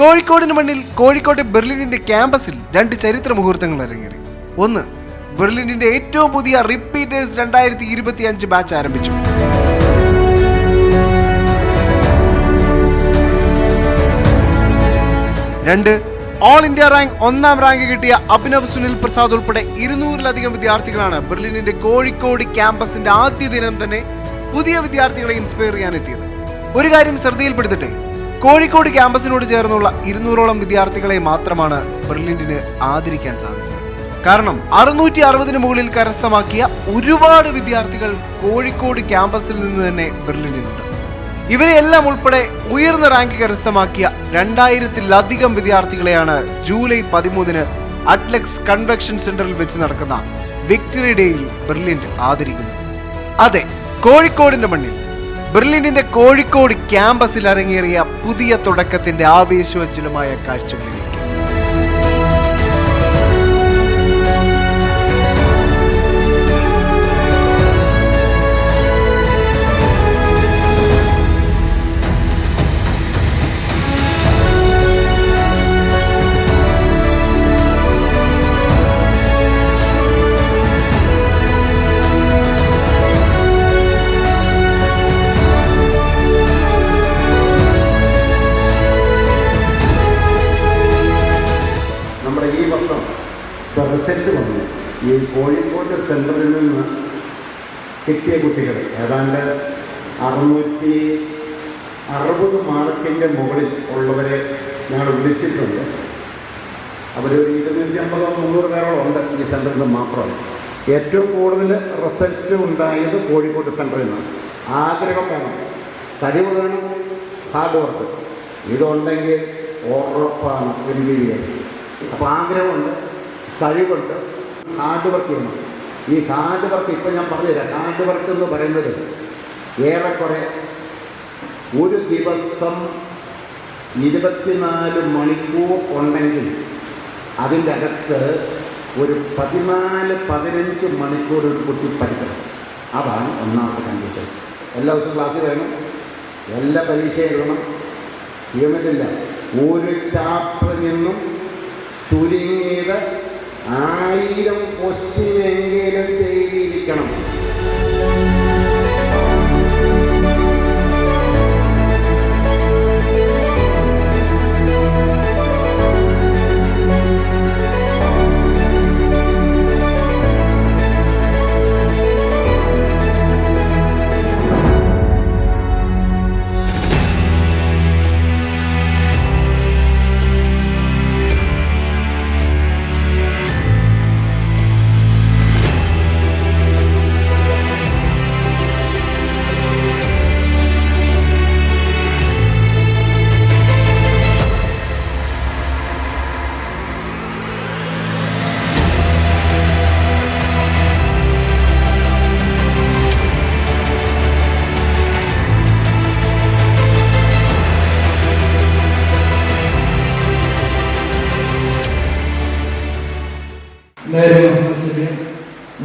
കോഴിക്കോടിന് മണ്ണിൽ കോഴിക്കോട്ടെ ബെർലിനിന്റെ ക്യാമ്പസിൽ രണ്ട് ചരിത്ര മുഹൂർത്തങ്ങൾ അരങ്ങേറി. ഒന്ന്, ബെർലിനിന്റെ ഏറ്റവും പുതിയ റിപ്പീറ്റേഴ്സ് 2025 ബാച്ച് ആരംഭിച്ചു. രണ്ട്, ഓൾ ഇന്ത്യ റാങ്ക് 1ാം റാങ്ക് കിട്ടിയ അഭിനവ് സുനിൽ പ്രസാദ് ഉൾപ്പെടെ 200-ലധികം വിദ്യാർത്ഥികളാണ് ബെർലിനിന്റെ കോഴിക്കോട് ക്യാമ്പസിന്റെ ആദ്യ ദിനം തന്നെ പുതിയ വിദ്യാർത്ഥികളെ ഇൻസ്പയർ ചെയ്യാനെത്തിയത്. ഒരു കാര്യം ശ്രദ്ധയിൽപ്പെടുത്തട്ടെ, കോഴിക്കോട് ക്യാമ്പസിനോട് ചേർന്നുള്ള 200ഓളം വിദ്യാർത്ഥികളെ മാത്രമാണ് ബെർലിനിന് ആദരിക്കാൻ സാധിച്ചത്. കാരണം 660-ന് മുകളിൽ കരസ്ഥമാക്കിയ ഒരുപാട് വിദ്യാർത്ഥികൾ കോഴിക്കോട് ക്യാമ്പസിൽ നിന്ന് തന്നെ ബെർലിനിലുണ്ട്. ഇവരെയെല്ലാം ഉൾപ്പെടെ ഉയർന്ന റാങ്ക് കരസ്ഥമാക്കിയ 2000-ലധികം വിദ്യാർത്ഥികളെയാണ് ജൂലൈ 13-ന് അറ്റ്ലക്സ് കൺവെൻഷൻ സെന്ററിൽ വെച്ച് നടക്കുന്ന വിക്ടറി ഡേയിൽ ബെർലിൻ ആദരിക്കുന്നത്. അതെ, കോഴിക്കോടിന്റെ മണ്ണിൽ ബെർലിനിന്റെ കോഴിക്കോട് ക്യാമ്പസിൽ അരങ്ങേറിയ പുതിയ തുടക്കത്തിന്റെ ആവേശോജ്വലമായ കാഴ്ചകളിലേക്ക്. റിസൾട്ട് വന്നു. ഈ കോഴിക്കോട് സെൻറ്ററിൽ നിന്ന് കിട്ടിയ കുട്ടികൾ ഏതാണ്ട് 660 മാർക്കിൻ്റെ മുകളിൽ ഉള്ളവരെ ഞങ്ങൾ വിളിച്ചിട്ടുണ്ട്. അവരൊരു 250-300 പേരോളം ഉണ്ട് ഈ സെൻറ്ററിൽ മാത്രം. ഏറ്റവും കൂടുതൽ റിസൾട്ട് ഉണ്ടായത് കോഴിക്കോട് സെൻറ്ററിൽ നിന്നാണ്. ആഗ്രഹം വേണം, കഴിവ് വേണം, ഹാർഡ് വർക്ക് ഇതുണ്ടെങ്കിൽ ഉറപ്പാണ് ഒരു വിജയം. അപ്പോൾ ആഗ്രഹമുണ്ട്, കഴിവുണ്ട്, ഹാർഡ് വർക്ക് ചെയ്യണം. ഈ ഹാർഡ് വർക്ക് ഇപ്പം ഞാൻ പറഞ്ഞുതരാം. ഹാർഡ് വർക്ക് എന്ന് പറയുന്നത് ഏറെക്കുറെ ഒരു ദിവസം 24 മണിക്കൂർ ഉണ്ടെങ്കിൽ അതിൻ്റെ അകത്ത് ഒരു 14-15 മണിക്കൂർ ഒരു കുട്ടി പഠിക്കണം. അതാണ് ഒന്നാമത്തെ കണ്ടീഷൻ. എല്ലാ ദിവസവും ക്ലാസ്സിൽ വേണം, എല്ലാ പരീക്ഷ എഴുതണം. ചെയ്യുന്നില്ല, ഒരു ചാപ്റ്ററിൽ നിന്നും ചുരുങ്ങിയത് 1000 ക്വസ്റ്റ്യനെങ്കിലും ചെയ്തിരിക്കണം.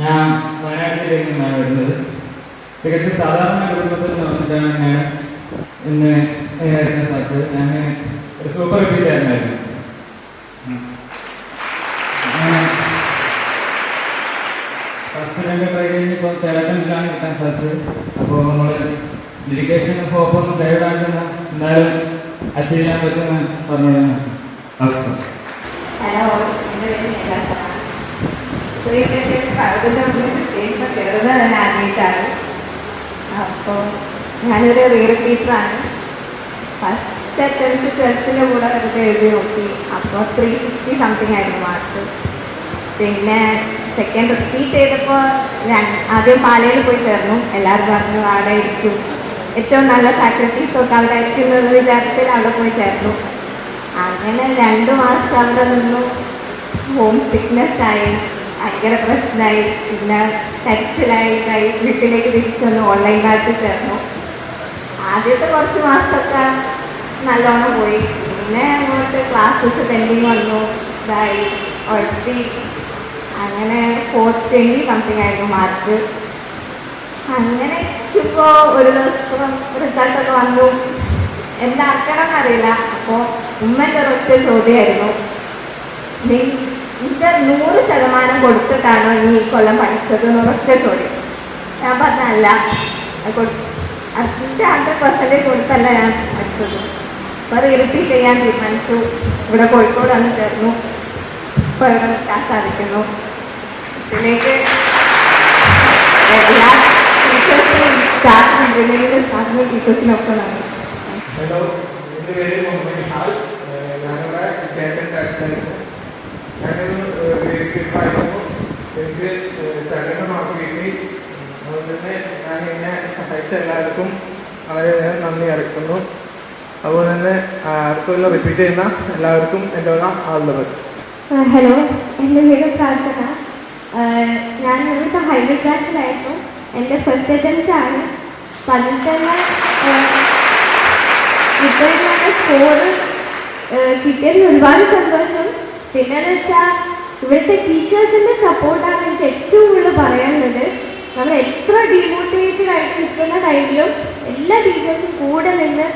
ഞാൻ വയനാട് ജില്ലയിൽ നിന്നാണ് വരുന്നത്. തികച്ച സാധാരണ കുടുംബത്തിൽ വന്നിട്ടാണ് ഞാൻ ഇന്ന് ഇറങ്ങാൻ സാധിച്ചത്. ഞാൻ ഒരു സൂപ്പർ റിപ്പീറ്റായിരുന്നു. ഫസ്റ്റ് രണ്ട് ട്രൈ കഴിഞ്ഞപ്പോൾ തിളക്കമില്ലാണ് കിട്ടാൻ സാധിച്ചത്. അപ്പോൾ നമ്മൾ ഡെഡിക്കേഷൻ ഹോപ്പൊന്നും ദയവായിട്ടൊന്നും എന്തായാലും അച്ചീവ് ചെയ്യാൻ പറ്റുമെന്ന് പറഞ്ഞതാണ്. ഹലോ, എൻ്റെ പേര് ചെറുത് തന്നെ ആദ്യമായിട്ടാണ്. അപ്പോൾ ഞാനൊരു റിപ്പീറ്ററാണ്. ഫസ്റ്റ് അറ്റംപ്റ്റ് 12ൻ്റെ കൂടെ വെറുതെ എഴുതി നോക്കി. അപ്പോൾ 360 സംതിങ് ആയിരുന്നു മാർക്ക്. പിന്നെ സെക്കൻഡ് റിപ്പീറ്റ് ചെയ്തപ്പോൾ ആദ്യം പാലയിൽ പോയി ചേർന്നു. എല്ലാവരും പറഞ്ഞു അവിടെ ഇരിക്കും, ഏറ്റവും നല്ല ഫാക്കൽറ്റീസ് ഒക്കെ അവിടെ ആയിരിക്കും എന്നുള്ള വിചാരത്തിൽ അവിടെ പോയി ചേർന്നു. അങ്ങനെ 2 മാസം അവിടെ നിന്നു. ഹോം സിക്നെസ്സായി, ഭയങ്കര പ്രശ്നമായി. പിന്നെ ടെക്സ്റ്റിലായി വീട്ടിലേക്ക് തിരിച്ചു വന്ന് ഓൺലൈൻ ക്ലാസ്സിൽ ചേർന്നു. ആദ്യത്തെ കുറച്ച് മാസമൊക്കെ നല്ലോണം പോയി. പിന്നെ അങ്ങോട്ട് ക്ലാസ്സസ് പെൻഡിങ് വന്നു, ഇതായി ഒഴുത്തി. അങ്ങനെ 420 സംതിങ് ആയിരുന്നു മാർക്ക്. അങ്ങനെ ഇപ്പോൾ ഒരു ദിവസം റിസൾട്ടൊക്കെ വന്നു. എന്താക്കണം എന്നറിയില്ല. അപ്പോൾ ഉമ്മൻ്റെ ഒരൊറ്റ ചോദ്യമായിരുന്നു, നിന്റെ 100% കൊടുത്തിട്ടാണോ നീ ഈ കൊല്ലം പഠിച്ചത് എന്നൊരൊറ്റ ചോദ്യം. ഞാൻ പറഞ്ഞല്ല, അതിൻ്റെ 100% കൊടുത്തല്ല ഞാൻ പഠിച്ചത്. അപ്പോൾ റിപ്പീറ്റ് ചെയ്യാൻ തീരുമാനിച്ചു. ഇവിടെ കോഴിക്കോട് വന്ന് ചേർന്നു. ഇപ്പോൾ ഇവിടെ നിൽക്കാൻ സാധിക്കുന്നു. ഇതിലേക്ക് എല്ലാ ടീച്ചേഴ്സിനും സ്റ്റാഫ് എഞ്ചിനീയറിംഗ് സ്റ്റാഫിനും ടീച്ചേഴ്സിനൊക്കെ നന്ദി. ഹലോ, എൻ്റെ പേര് മുഹമ്മദ് ഹാൽ. ഞാനിവിടെ ചേട്ടൻ ടാക്സിലായിരുന്നു. ഞാനൊരു ക്രിക്കറ്റായിരുന്നു. എനിക്ക് 2 മാർക്ക് കിട്ടി. അതുകൊണ്ട് തന്നെ ഞാൻ എന്നെ സഹായിച്ച എല്ലാവർക്കും വളരെയധികം നന്ദി അറിയിക്കുന്നു. അതുപോലെ തന്നെ അടുത്തുള്ള റിപ്പീറ്റ് ചെയ്യുന്ന എല്ലാവർക്കും എൻ്റെ ഓൾ ദ ബെസ്റ്റ്. ഹലോ, എൻ്റെ പേര് പ്രാർത്ഥന. ഞാൻ ഇവിടുത്തെ ഹൈബ്രിഡ് ബാച്ചിലായിരുന്നു. എൻ്റെ ഫസ്റ്റ് അറ്റംപ്റ്റ് ആണ്. അപ്പം അതിൽ തന്നെ ഇപ്പോൾ നല്ല സ്കോർ കിട്ടിയതിൽ ഒരുപാട് സന്തോഷം. പിന്നെയെന്ന് വെച്ചാൽ ഇവിടുത്തെ ടീച്ചേഴ്സിൻ്റെ സപ്പോർട്ടാണ് എനിക്ക് ഏറ്റവും കൂടുതൽ പറയാനുള്ളത്. നമ്മൾ എത്ര ഡീമോട്ടിവേറ്റഡ് ആയിട്ട് നിൽക്കുന്ന ടൈമിലും എല്ലാ ടീച്ചേഴ്സും കൂടെ നിന്ന്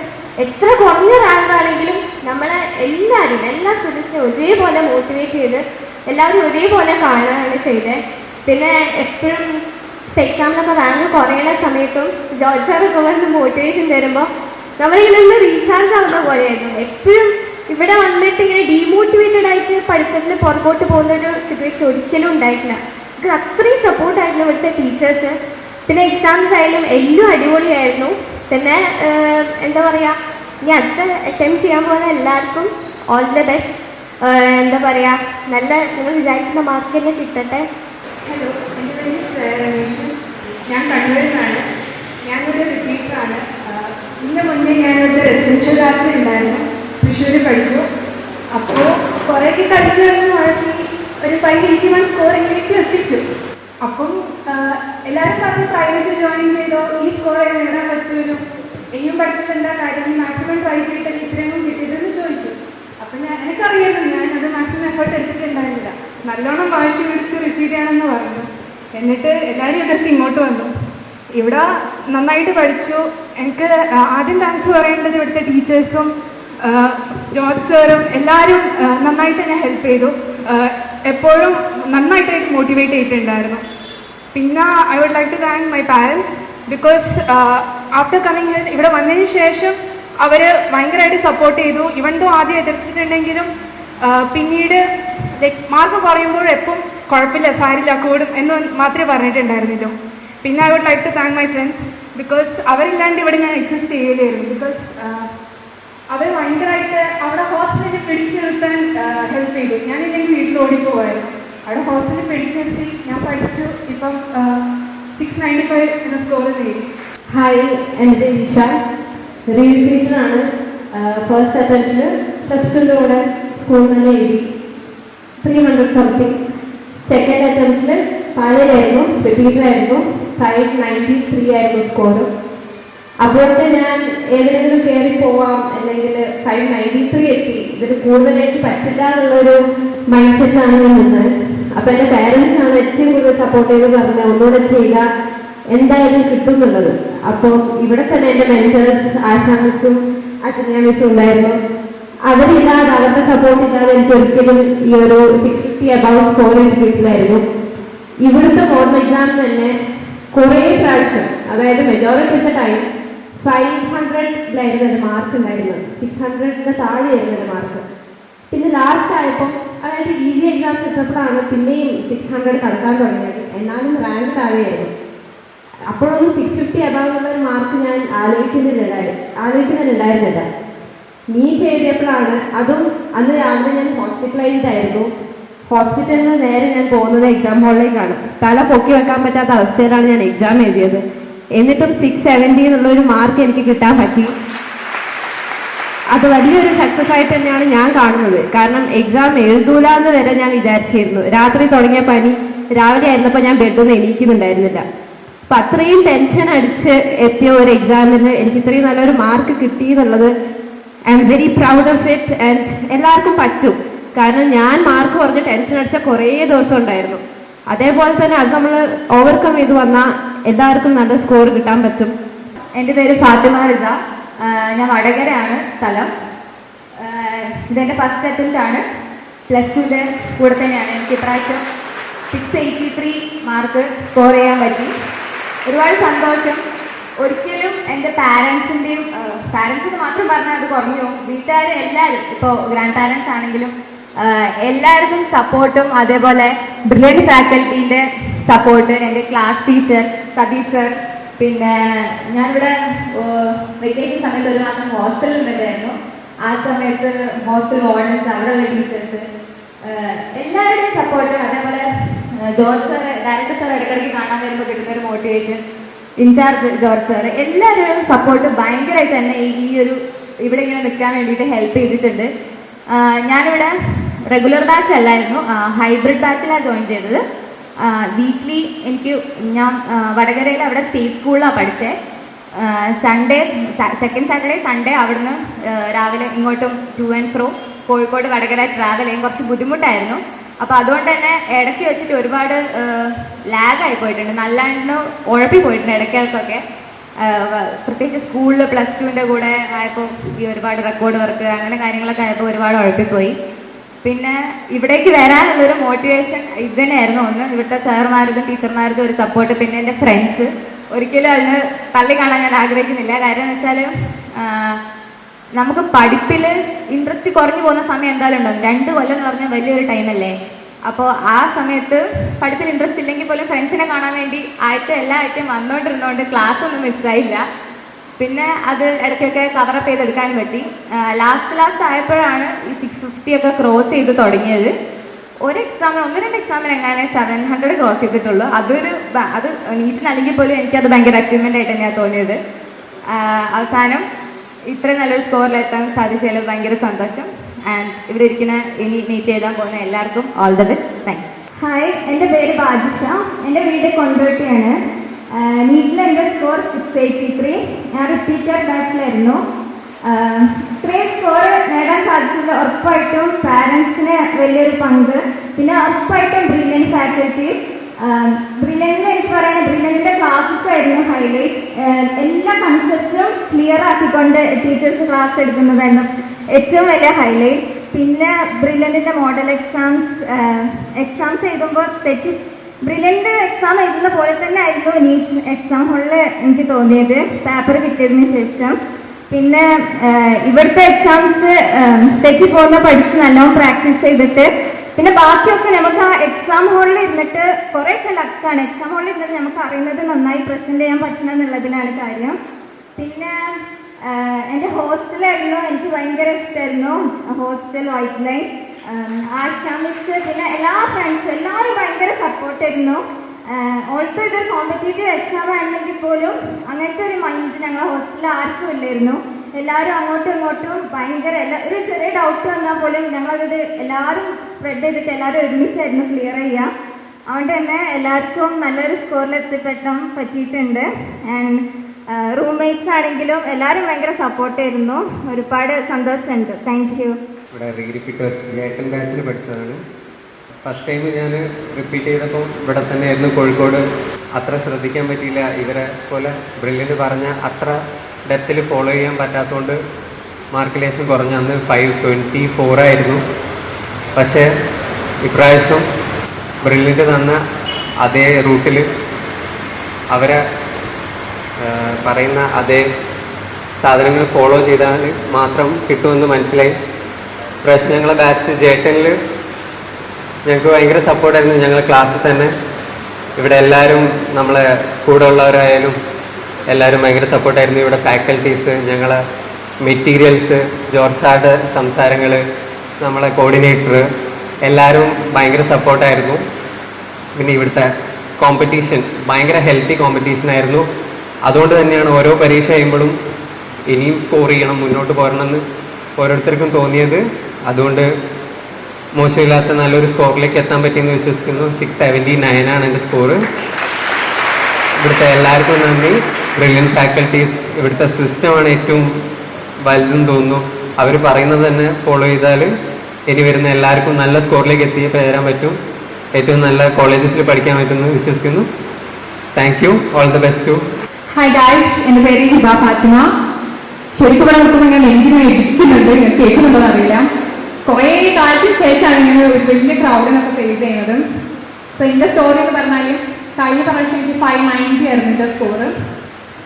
എത്ര കുറഞ്ഞ റാങ്കാണെങ്കിലും നമ്മളെ എല്ലാവരും എല്ലാ സ്റ്റുഡൻസിനെ ഒരേപോലെ മോട്ടിവേറ്റ് ചെയ്ത് എല്ലാവരും ഒരേപോലെ കാണുകയാണ് ചെയ്തത്. പിന്നെ എപ്പോഴും എക്സാമിനൊക്കെ റാങ്ക് കുറയുന്ന സമയത്തും ജോർജ് സാറൊക്കെ വന്ന് മോട്ടിവേഷൻ തരുമ്പോൾ നമ്മളിങ്ങനെ ഒന്ന് റീചാർജ് ആവുന്ന പോലെയായിരുന്നു. എപ്പോഴും ഇവിടെ വന്നിട്ട് ഇങ്ങനെ ഡീമോട്ടിവേറ്റഡ് ആയിട്ട് പഠിത്തത്തിൽ പുറകോട്ട് പോകുന്നൊരു സിറ്റുവേഷൻ ഒരിക്കലും ഉണ്ടായിട്ടില്ല. ഇത് അത്രയും സപ്പോർട്ടായിരുന്നു ഇവിടുത്തെ ടീച്ചേഴ്സ്. പിന്നെ എക്സാംസ് ആയാലും എല്ലാം അടിപൊളിയായിരുന്നു. പിന്നെ എന്താ പറയുക, ഇനി അടുത്ത അറ്റംപ്റ്റ് ചെയ്യാൻ പോകുന്ന എല്ലാവർക്കും ഓൾ ദ ബെസ്റ്റ്. എന്താ പറയുക, നല്ല നിങ്ങൾ വിചാരിക്കുന്ന മാർക്ക് തന്നെ കിട്ടട്ടെ. ഹലോ, എൻ്റെ പേര് ശ്രേയ രമേശൻ. ഞാൻ കണ്ണൂരിൽ നിന്നാണ്. ഞാനൊരു റിപ്പീറ്ററാണ്. ഇതിന് മുന്നേ ഞാനൊരു റെസിഡൻഷ്യൽ ക്ലാസ്സിൽ ഉണ്ടായിരുന്നു. തൃശ്ശൂർ പഠിച്ചു. അപ്പോൾ കുറേയൊക്കെ കളിച്ചു കഴിഞ്ഞ് മുഴക്കി ഒരു 581 സ്കോർ എങ്ങനെയൊക്കെ എത്തിച്ചു. അപ്പം എല്ലാവരും പറഞ്ഞ് പ്രൈവറ്റ് ജോയിൻ ചെയ്തോ, ഈ സ്കോർ നേടാൻ പറ്റുമല്ലോ, ഇനിയും പഠിച്ചിട്ട് എന്താ കാര്യം, മാക്സിമം ട്രൈ ചെയ്തിട്ട് ഇത്രയും കിട്ടിയതെന്ന് ചോദിച്ചു. അപ്പം എനിക്കറിയാമല്ലോ, ഞാനത് മാക്സിമം എഫേർട്ട് എടുത്തിട്ടുണ്ടായിരുന്നില്ല. നല്ലോണം വാശി പിടിച്ച് റിപ്പീറ്റ് ചെയ്യണമെന്ന് പറഞ്ഞു. എന്നിട്ട് എല്ലാവരും എതിർത്ത് ഇങ്ങോട്ട് വന്നു. ഇവിടെ നന്നായിട്ട് പഠിച്ചു. എനിക്ക് ആദ്യം താങ്ക്സ് പറയേണ്ടത് ഇവിടുത്തെ ടീച്ചേഴ്സും ജോർജ് സാറും എല്ലാവരും നന്നായിട്ട് എന്നെ ഹെൽപ്പ് ചെയ്തു. എപ്പോഴും നന്നായിട്ട് മോട്ടിവേറ്റ് ചെയ്തിട്ടുണ്ടായിരുന്നു. പിന്നെ I would like to thank my parents because after coming here ഇവിടെ വന്നതിന് ശേഷം അവർ ഭയങ്കരമായിട്ട് സപ്പോർട്ട് ചെയ്തു. ഇവൻ ദോ ആദ്യം എതിർത്തിട്ടുണ്ടെങ്കിലും പിന്നീട് മാർക്ക് കുറയുമ്പോൾ എപ്പം കുഴപ്പമില്ല, സാരില്ല, കൂടും എന്ന് മാത്രമേ പറഞ്ഞിട്ടുണ്ടായിരുന്നില്ലോ. പിന്നെ I would like to thank my friends because അവരില്ലാണ്ട് ഇവിടെ ഞാൻ എക്സിസ്റ്റ് ചെയ്യില്ലായിരുന്നു. ബിക്കോസ് അവർ ഭയങ്കരമായിട്ട് അവിടെ ഹോസ്റ്റലിൽ പിടിച്ചു നിർത്താൻ ഹെൽപ്പ് ചെയ്തു. ഞാനില്ലെങ്കിൽ വീട്ടിൽ ഓടിപ്പോവായിരുന്നു. അവിടെ ഹോസ്റ്റലിൽ പിടിച്ചു നിർത്തി ഞാൻ പഠിച്ചു. ഇപ്പം 695 എന്ന സ്കോർ നേടി. ഹായ്, എൻ്റെ പേര് വിശാൽ. റീഡിറ്റേഷനാണ്. ഫസ്റ്റ് അറ്റംപ്റ്റിൽ +2 കൂടെ സ്കൂളിൽ തന്നെ എഴുതി 300 സംതിങ്. സെക്കൻഡ് അറ്റംപ്റ്റിൽ പാലയിലായിരുന്നു, റിപ്പീറ്ററായിരുന്നു. 593 ആയിരുന്നു സ്കോർ. അപ്പോഴത്തെ ഞാൻ ഏതെങ്കിലും കയറി പോവാം, അല്ലെങ്കിൽ 593 എത്തി, ഇതിൽ കൂടുതലേക്ക് പറ്റില്ല എന്നുള്ളൊരു മൈൻഡ് സെറ്റാണ് ഞാൻ നിന്നത്. അപ്പം എൻ്റെ പാരൻസാണ് ഏറ്റവും കൂടുതൽ സപ്പോർട്ട് ചെയ്ത് പറഞ്ഞത് ഒന്നുകൂടെ ചെയ്താൽ എന്തായാലും കിട്ടുന്നുള്ളത്. അപ്പോൾ ഇവിടെ തന്നെ എൻ്റെ മെൻറ്റേഴ്സ് ആശാ മിസ്സും അച്ഛനാ മിസ്സും ഉണ്ടായിരുന്നു. അവരില്ലാതെ, അവരുടെ സപ്പോർട്ട് ഇല്ലാതെ എനിക്ക് ഒരിക്കലും ഈ ഒരു 650 അബൌവ് സ്കോർ കിട്ടിയിട്ടില്ലായിരുന്നു. ഇവിടുത്തെ ബോർഡ് എക്സാമിന് തന്നെ കുറേ പ്രാവശ്യം, അതായത് majority of the time 500 mark ഉണ്ടായിരുന്നത്, 600 താഴെയായിരുന്നു മാർക്ക്. പിന്നെ ലാസ്റ്റ് ആയപ്പോൾ, അതായത് ഈസി എക്സാംസ് ഇട്ടപ്പോഴാണ് പിന്നെയും 600 കടക്കാൻ തുടങ്ങിയത്. എന്നാലും റാങ്ക് താഴെയായിരുന്നു. അപ്പോഴൊന്നും 650 അബൌവ് ഉള്ളൊരു മാർക്ക് ഞാൻ ആലോചിക്കുന്നുണ്ടായിരുന്നില്ല. നീറ്റ് എഴുതിയപ്പോഴാണ്, അതും അന്ന് രാവിലെ ഞാൻ ഹോസ്പിറ്റലൈസ്ഡ് ആയിരുന്നു. ഹോസ്പിറ്റലിൽ നിന്ന് നേരെ ഞാൻ പോകുന്നത് എക്സാം ഹാളിലേക്കാണ്. തല പൊക്കി വെക്കാൻ പറ്റാത്ത അവസ്ഥയിലാണ് ഞാൻ എക്സാം എഴുതിയത്. എന്നിട്ടും 670 എന്നുള്ളൊരു മാർക്ക് എനിക്ക് കിട്ടാൻ പറ്റി. അത് വലിയൊരു സക്സസ് ആയിട്ട് തന്നെയാണ് ഞാൻ കാണുന്നത്. കാരണം എക്സാം എഴുതൂല എന്ന് വരെ ഞാൻ വിചാരിച്ചിരുന്നു. രാത്രി തുടങ്ങിയ പനി രാവിലെ ആയിരുന്നപ്പോൾ ഞാൻ ബെഡിൽ നിന്ന് എണീക്കുന്നുണ്ടായിരുന്നില്ല. അപ്പം അത്രയും ടെൻഷൻ അടിച്ച് എത്തിയ ഒരു എക്സാമിന് എനിക്ക് ഇത്രയും നല്ലൊരു മാർക്ക് കിട്ടി എന്നുള്ളത് I am very proud of it. And എല്ലാവർക്കും പറ്റും. കാരണം ഞാൻ മാർക്ക് കുറഞ്ഞ് ടെൻഷൻ അടിച്ച കുറേ ദിവസം ഉണ്ടായിരുന്നു. അതേപോലെ തന്നെ അത് നമ്മൾ ഓവർകം ചെയ്ത് വന്നാൽ എല്ലാവർക്കും നല്ല സ്കോർ കിട്ടാൻ പറ്റും. എൻ്റെ പേര് ഫാത്തിമ റിസ. ഞാൻ വടകരയാണ് സ്ഥലം. ഇതെൻ്റെ ഫസ്റ്റ് അറ്റംപ്റ്റ് ആണ്. +2ൻ്റെ കൂടെ തന്നെയാണ്. എനിക്ക് ഇപ്രാവശ്യം 683 മാർക്ക് സ്കോർ ചെയ്യാൻ പറ്റി. ഒരുപാട് സന്തോഷം. ഒരിക്കലും എൻ്റെ പാരൻസിൻ്റെ മാത്രം പറഞ്ഞാൽ അത് കുറഞ്ഞു പോകും. വീട്ടുകാർ എല്ലാവരും, ഇപ്പോൾ ഗ്രാൻഡ് പാരൻസ് ആണെങ്കിലും എല്ലാവർക്കും സപ്പോർട്ടും, അതേപോലെ ബ്രില്യൻറ്റ് ഫാക്കൽറ്റീൻ്റെ സപ്പോർട്ട്, എൻ്റെ ക്ലാസ് ടീച്ചർ സതീഷ് സർ, പിന്നെ ഞാനിവിടെ വെക്കേഷൻ സമയത്ത് ഒരു മാസം ഹോസ്റ്റലിൽ നിന്നിട്ടായിരുന്നു. ആ സമയത്ത് ഹോസ്റ്റൽ വാർഡൻസ്, അവിടെയുള്ള ടീച്ചേഴ്സ്, എല്ലാവരുടെയും സപ്പോർട്ട്, അതേപോലെ ജോർജ് സാർ, ഡയറക്ടർ സാർ ഇടയ്ക്കിടയ്ക്ക് കാണാൻ വരുമ്പോൾ കിട്ടുന്നൊരു മോട്ടിവേഷൻ, ഇൻചാർജ് ജോർജ് സാർ, എല്ലാവരുടെയും സപ്പോർട്ട് ഭയങ്കരമായിട്ട് തന്നെ ഇവിടെ ഇങ്ങനെ നിൽക്കാൻ വേണ്ടിയിട്ട് ഹെൽപ്പ് ചെയ്തിട്ടുണ്ട്. ഞാനിവിടെ റെഗുലർ ബാച്ച് അല്ലായിരുന്നു, ഹൈബ്രിഡ് ബാച്ചിലാണ് ജോയിൻ ചെയ്തത്. വീക്ക്ലി ഞാൻ വടകരയിൽ അവിടെ സ്റ്റേറ്റ് സ്കൂളിലാണ് പഠിച്ചത്. സെക്കൻഡ് സാറ്റർഡേ സൺഡേ അവിടുന്ന് രാവിലെ ഇങ്ങോട്ടും two and fro Kozhikode Vadakara travel ചെയ്യാൻ കുറച്ച് ബുദ്ധിമുട്ടായിരുന്നു. അപ്പോൾ അതുകൊണ്ട് തന്നെ ഇടയ്ക്ക് വെച്ചിട്ട് ഒരുപാട് ലാഗായി പോയിട്ടുണ്ട്, നല്ലവണ്ണം ഉഴപ്പി പോയിട്ടുണ്ട് ഇടയ്ക്കൊക്കെ. പ്രത്യേകിച്ച് സ്കൂളിൽ +2ൻ്റെ കൂടെ ആയപ്പോൾ ഈ ഒരുപാട് റെക്കോർഡ് വർക്ക് അങ്ങനെ കാര്യങ്ങളൊക്കെ ആയപ്പോൾ ഒരുപാട് ഉഴപ്പിപ്പോയി. പിന്നെ ഇവിടേക്ക് വരാനുള്ളൊരു മോട്ടിവേഷൻ ഇത് തന്നെയായിരുന്നു. ഒന്ന്, ഇവിടുത്തെ സാർമാർക്കും ടീച്ചർമാർക്കും ഒരു സപ്പോർട്ട്, പിന്നെ എൻ്റെ ഫ്രണ്ട്സ്. ഒരിക്കലും അതിന് തള്ളി കാണാൻ ഞാൻ ആഗ്രഹിക്കുന്നില്ല. കാര്യം എന്ന് വെച്ചാൽ നമുക്ക് പഠിപ്പിൽ ഇൻട്രസ്റ്റ് കുറഞ്ഞു പോകുന്ന സമയം എന്തായാലും ഉണ്ടാകും. 2 കൊല്ലം എന്ന് പറഞ്ഞാൽ വലിയൊരു ടൈമല്ലേ. അപ്പോൾ ആ സമയത്ത് പഠിപ്പിൽ ഇൻട്രസ്റ്റ് ഇല്ലെങ്കിൽ പോലും ഫ്രണ്ട്സിനെ കാണാൻ വേണ്ടി എല്ലാ ആഴ്ചയും വന്നുകൊണ്ടിരുന്നതുകൊണ്ട് ക്ലാസ് ഒന്നും മിസ്സായില്ല. പിന്നെ അത് ഇടയ്ക്കൊക്കെ കവറപ്പ് ചെയ്തെടുക്കാനും പറ്റി. ലാസ്റ്റ് ആയപ്പോഴാണ് ഈ 650 ഒക്കെ ക്രോസ് ചെയ്ത് തുടങ്ങിയത്. ഒന്ന് രണ്ട് എക്സാമിന് എങ്ങനെ 700 ക്രോസ് ചെയ്തിട്ടുള്ളൂ. അത് നീറ്റിനല്ലെങ്കിൽ പോലും എനിക്കത് ഭയങ്കര അച്ചീവ്മെൻ്റ് ആയിട്ട് തന്നെയാണ് തോന്നിയത്. അവസാനം ഇത്രയും നല്ലൊരു സ്കോറിലെത്താൻ സാധിച്ചതിൽ ഭയങ്കര സന്തോഷം. ആൻഡ് ഇവിടെ ഇരിക്കുന്ന ഇനി നീറ്റ് എഴുതാൻ പോകുന്ന എല്ലാവർക്കും all the best. Thank you. Hi, എൻ്റെ പേര് ബാജിഷ. എൻ്റെ വീട് കൊണ്ടോട്ടിയാണ്. നീറ്റിൽ എൻ്റെ സ്കോർ 683. ഞാൻ റിപ്പീറ്റർ ബാച്ചിലായിരുന്നു. ഇത്രയും സ്കോർ നേടാൻ സാധിച്ചത് ഉറപ്പായിട്ടും പാരൻസിന് വലിയൊരു പങ്ക്, പിന്നെ ഉറപ്പായിട്ടും ബ്രില്യൻറ്റ് ഫാക്കൽറ്റീസ്. ബ്രില്യൻറ്റിൽ എനിക്ക് പറയുന്നത് ബ്രില്യൻറ്റിൻ്റെ ക്ലാസ്സസ് ആയിരുന്നു ഹൈലൈറ്റ്. എല്ലാ കൺസെപ്റ്റും ക്ലിയർ ആക്കിക്കൊണ്ട് ടീച്ചേഴ്സ് ക്ലാസ് എടുക്കുന്നതായിരുന്നു ഏറ്റവും വലിയ ഹൈലൈറ്റ്. പിന്നെ ബ്രില്യൻറ്റിൻ്റെ മോഡൽ എക്സാംസ് എഴുതുമ്പോൾ ബ്രില്യൻറ്റ് എക്സാം എഴുതുന്ന പോലെ തന്നെ ആയിരുന്നു നീറ്റ് എക്സാം ഹോളിൽ എനിക്ക് തോന്നിയത് പേപ്പർ കിട്ടിയതിന് ശേഷം. പിന്നെ ഇവിടുത്തെ എക്സാംസ് തെറ്റിപ്പോകുന്ന പഠിച്ച് നല്ലോണം പ്രാക്ടീസ് ചെയ്തിട്ട്, പിന്നെ ബാക്കിയൊക്കെ നമുക്ക് ആ എക്സാം ഹോളിൽ ഇരുന്നിട്ട് കുറേയൊക്കെ ലക്കാണ്. എക്സാം ഹോളിൽ ഇരുന്നിട്ട് നമുക്ക് അറിയുന്നത് നന്നായി പ്രസൻറ്റ് ചെയ്യാൻ പറ്റണം എന്നുള്ളതിനാണ് കാര്യം. പിന്നെ എൻ്റെ ഹോസ്റ്റലായിരുന്നു, എനിക്ക് ഭയങ്കര ഇഷ്ടമായിരുന്നു ഹോസ്റ്റൽ വൈറ്റ് ലൈൻ. ആശ മിസ്, പിന്നെ എല്ലാ ഫ്രണ്ട്സും എല്ലാവരും ഭയങ്കര സപ്പോർട്ടായിരുന്നു. ഓൾസോ ഇതൊരു കോമ്പറ്റേറ്റീവ് എക്സാം ആണെങ്കിൽ പോലും അങ്ങനത്തെ ഒരു മൈൻഡ് ഞങ്ങളെ ഹോസ്റ്റലിൽ ആർക്കും ഇല്ലായിരുന്നു. എല്ലാവരും അങ്ങോട്ടും ഇങ്ങോട്ടും ഭയങ്കര ഒരു ചെറിയ ഡൗട്ട് വന്നാൽ പോലും ഞങ്ങളത് എല്ലാവരും സ്പ്രെഡ് ചെയ്തിട്ട് എല്ലാവരും ഒരുമിച്ചായിരുന്നു ക്ലിയർ ചെയ്യുക. അതുകൊണ്ട് തന്നെ എല്ലാവർക്കും നല്ലൊരു സ്കോറിൽ എത്തിപ്പെട്ടാൻ പറ്റിയിട്ടുണ്ട്. ആൻഡ് റൂംമേറ്റ്സ് ആണെങ്കിലും എല്ലാവരും ഭയങ്കര സപ്പോർട്ടായിരുന്നു. ഒരുപാട് സന്തോഷമുണ്ട്. Thank you. ഇവിടെ റിപ്പീറ്റേഴ്സ് ജേട്ടൻ ബാച്ചിൽ പഠിച്ചതാണ്. ഫസ്റ്റ് ടൈം ഞാൻ റിപ്പീറ്റ് ചെയ്തപ്പോൾ ഇവിടെ തന്നെയായിരുന്നു കോഴിക്കോട്. അത്ര ശ്രദ്ധിക്കാൻ പറ്റിയില്ല. ഇവരെ പോലെ ബ്രില്യൻ്റ് പറഞ്ഞ അത്ര ഡെപ്തിൽ ഫോളോ ചെയ്യാൻ പറ്റാത്തതുകൊണ്ട് മാർക്ക് ലേശം കുറഞ്ഞ് അന്ന് 524 ആയിരുന്നു. പക്ഷേ ഇപ്രാവശ്യം ബ്രില്യൻ്റ് തന്ന അതേ റൂട്ടിൽ അവരെ പറയുന്ന അതേ സാധനങ്ങൾ ഫോളോ ചെയ്താൽ മാത്രം കിട്ടുമെന്ന് മനസ്സിലായി. ഇപ്രാവശ്യം ഞങ്ങളെ ബാച്ച് ജേട്ടനിൽ ഞങ്ങൾക്ക് ഭയങ്കര സപ്പോർട്ടായിരുന്നു. ഞങ്ങളെ ക്ലാസ്സിൽ തന്നെ ഇവിടെ എല്ലാവരും നമ്മളെ കൂടെ ഉള്ളവരായാലും എല്ലാവരും ഭയങ്കര സപ്പോർട്ടായിരുന്നു. ഇവിടെ ഫാക്കൽറ്റീസ്, ഞങ്ങളെ മെറ്റീരിയൽസ്, ജോർജ് സാറുടെ സംസാരങ്ങൾ, നമ്മളെ കോർഡിനേറ്റർ എല്ലാവരും ഭയങ്കര സപ്പോർട്ടായിരുന്നു. പിന്നെ ഇവിടുത്തെ കോമ്പറ്റീഷൻ ഭയങ്കര ഹെൽത്തി കോമ്പറ്റീഷനായിരുന്നു. അതുകൊണ്ട് തന്നെയാണ് ഓരോ പരീക്ഷ കഴിയുമ്പോഴും ഇനിയും സ്കോർ ചെയ്യണം, മുന്നോട്ട് പോരണമെന്ന് ഓരോരുത്തർക്കും തോന്നിയത്. അതുകൊണ്ട് മോശമില്ലാത്ത നല്ലൊരു സ്കോറിലേക്ക് എത്താൻ പറ്റിയെന്ന് വിശ്വസിക്കുന്നു. 679 ആണ് എൻ്റെ സ്കോറ്. ഇവിടുത്തെ എല്ലാവർക്കും നന്ദി. ബ്രില്യൻറ്റ് ഫാക്കൽറ്റീസ്, ഇവിടുത്തെ സിസ്റ്റമാണ് ഏറ്റവും വലുതെന്ന് തോന്നുന്നു. അവർ പറയുന്നത് തന്നെ ഫോളോ ചെയ്താൽ ഇനി വരുന്ന എല്ലാവർക്കും നല്ല സ്കോറിലേക്ക് എത്തിച്ചേരാൻ പറ്റും. ഏറ്റവും നല്ല കോളേജസിൽ പഠിക്കാൻ പറ്റുമെന്ന് വിശ്വസിക്കുന്നു. Thank you. All the best to. Hi guys, എൻ്റെ പേര് ഹിബ ഫാത്തിമ. ശരിക്കും പറഞ്ഞപ്പോൾ ഞാൻ നെഞ്ചിനെ ഇരിക്കുന്നുണ്ട്, ഞാൻ കേൾക്കുന്നുണ്ടോ അറിയില്ല. കുറേ കാലത്തിന് ശേഷമാണ് ഇങ്ങനെ ഒരു വലിയ ക്രൗഡിനൊക്കെ ഫേസ് ചെയ്യുന്നത്. അപ്പോൾ എൻ്റെ സ്റ്റോറി എന്ന് പറഞ്ഞാൽ കഴിഞ്ഞ പ്രാവശ്യം എനിക്ക് 590 ആയിരുന്നു എൻ്റെ സ്കോറ്.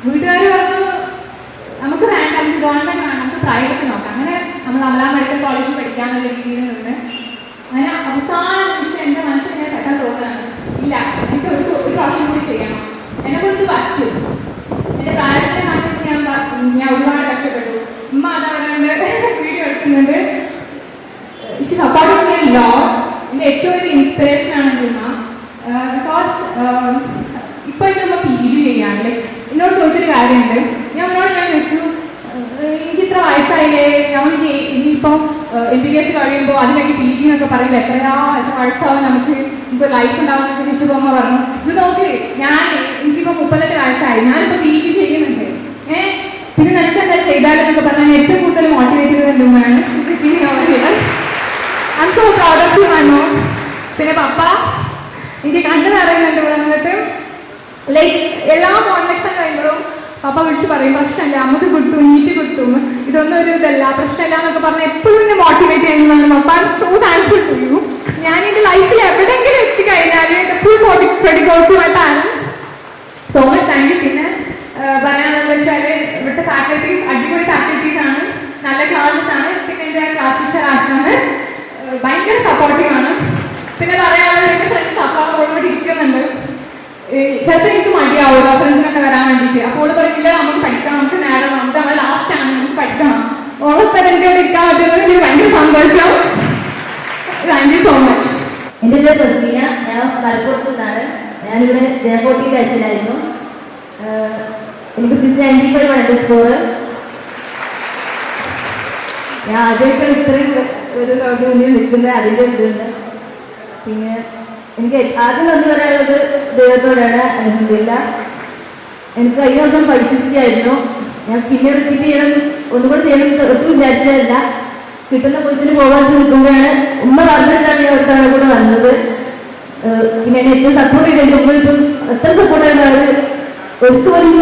വീട്ടുകാർ പറഞ്ഞു നമുക്ക് വേണ്ട, നമുക്ക് ഗവൺമെൻറ് വേണം, നമുക്ക് പ്രൈവറ്റ് നോക്കാം. അങ്ങനെ നമ്മൾ അമല മെഡിക്കൽ കോളേജിൽ പഠിക്കാനുള്ള രീതിയിൽ നിന്ന് അങ്ങനെ അവസാന നിമിഷം എൻ്റെ മനസ്സിൽ ഇങ്ങനെ പെട്ടെന്ന് തോന്നുകയാണ്, ഇല്ല എനിക്ക് ഒരു പ്രാവശ്യം കൂടി ചെയ്യണം, എന്നെ കൊണ്ട് പറ്റും. എൻ്റെ പ്രായത്തെ മാറ്റി ഞാൻ ഒരുപാട് കഷ്ടപ്പെട്ടു. ഉമ്മ അതവിടെ വീഡിയോ എടുക്കുന്നുണ്ട്. സപ്പോർട്ട് ചെയ്യാൻ ലോ എൻ്റെ ഏറ്റവും വലിയ ഇൻസ്പിറേഷനാണ് ഉമ്മ. ബിക്കോസ് ഇപ്പൊ നമ്മൾ PG ചെയ്യാണ്. ലൈക്ക് എന്നോട് ചോദിച്ചൊരു കാര്യമുണ്ട്. ഞാൻ ചോദിച്ചു, എനിക്ക് ഇത്ര വയസ്സായില്ലേ, നമ്മൾ ഇനിയിപ്പോൾ MBBS കഴിയുമ്പോൾ അതിലേക്ക് PG എന്നൊക്കെ പറയുമ്പോൾ എത്ര വയസ്സാവും നമുക്ക് ലൈഫ് ഉണ്ടാവുന്ന ശിശുബൊമ്മ പറഞ്ഞു. ഇത് നോക്ക്, എനിക്കിപ്പോൾ 38 വയസ്സായി, ഞാനിപ്പോൾ PG ചെയ്യുന്നുണ്ട്. പിന്നെ നിനക്ക് എന്താ ചെയ്താലെന്നൊക്കെ പറഞ്ഞാൽ ഏറ്റവും കൂടുതൽ മോട്ടിവേറ്റ് ചെയ്തത് ഉമ്മയാണ്. I'm so proud of you, Manu. പിന്നെ പപ്പ എനിക്ക് കണ്ടു നിറയുന്നുണ്ട് ഇവിടെ വന്നിട്ട്. ലൈക്ക് എല്ലാ മോഡൽ എക്സാം കഴിയുമ്പോഴും പപ്പ വിളിച്ച് പറയും, പ്രശ്നമല്ല, നമുക്ക് കിട്ടും, നീറ്റ് കിട്ടും, ഇതൊന്നും ഒരു ഇതല്ല, പ്രശ്നമല്ല എന്നൊക്കെ പറഞ്ഞ് എപ്പോഴും എന്നെ മോട്ടിവേറ്റ് ചെയ്യുന്നതാണ് പപ്പ. I am so thankful to you. ഞാൻ എൻ്റെ ലൈഫിൽ എവിടെയെങ്കിലും എത്തിക്കഴിഞ്ഞാൽ full credit goes to my parents. So much thank you. പിന്നെ പറയാനെന്ന് വെച്ചാൽ ഇവിടുത്തെ ഫാക്കൽറ്റീസ് അടിപൊളി ഫാക്കൽറ്റീസ് ആണ്, നല്ല ക്ലാസ്സസ് ആണ്. പിന്നെ എൻ്റെ ക്ലാസ് ടീച്ചർ ആശാണ് ഭയങ്കര സപ്പോർട്ടീവ് ആണ്. പിന്നെ പറയാനുള്ളത് എൻ്റെ ഫ്രണ്ട്സ് സപ്പോർട്ട് ഓൾറെഡി ഇരിക്കുന്നുണ്ട്. ചിലപ്പോൾ എനിക്ക് മടിയാവുക ഫ്രണ്ട്സിനൊക്കെ വരാൻ വേണ്ടിയിട്ട്. അപ്പോൾ പറയില്ല നമുക്ക് പഠിക്കണം, നമുക്ക് നേടണം, നമുക്ക് നമ്മൾ ലാസ്റ്റ് ആണ്, നമുക്ക് പഠിക്കണം. ഓളത്തെ എനിക്ക് ഇവിടെ ഇരിക്കാൻ പറ്റുന്നത് എനിക്ക് ഭയങ്കര സന്തോഷം. Thank you so much. എൻ്റെ പേര് പ്രസീന, ഞാൻ മലപ്പുറത്ത് നിന്നാണ്. ഞാനിവിടെ ജയക്കോട്ടിയിൽ അയച്ചിലായിരുന്നു. എനിക്ക് 695 ആണ് എൻ്റെ സ്കോറ്. ഞാൻ ആദ്യമായിട്ടാണ് ഇത്രയും ഒരു ലോട്ട് മുന്നിൽ നിൽക്കുന്നത്, അതിൻ്റെ ഇതുണ്ട്. പിന്നെ എനിക്ക് ആദ്യം നന്ദി പറയാനുള്ളത് ദൈവത്തോടാണ്. അൽഹംദുലില്ലാ. എനിക്ക് കഴിഞ്ഞ വർഷം 560 ആയിരുന്നു. ഞാൻ പിന്നെ റിപ്പീറ്റ് ചെയ്യണം, ഒന്നുകൂടെ ചെയ്യണം ഒട്ടും വിചാരിച്ചതല്ല. കിട്ടുന്ന കോഴ്സിന് പോകാൻ നിൽക്കുമ്പോഴാണ് ഉമ്മ പറഞ്ഞിട്ടാണ് ഞാൻ ഒരാളെ കൂടെ വന്നത്. പിന്നെ എന്നെ ഏറ്റവും സപ്പോർട്ട് ചെയ്തത് ഉമ്മ ഇപ്പം എത്ര സപ്പോർട്ടായിരുന്നു. അവർ ഒരിക്കൽ പോലും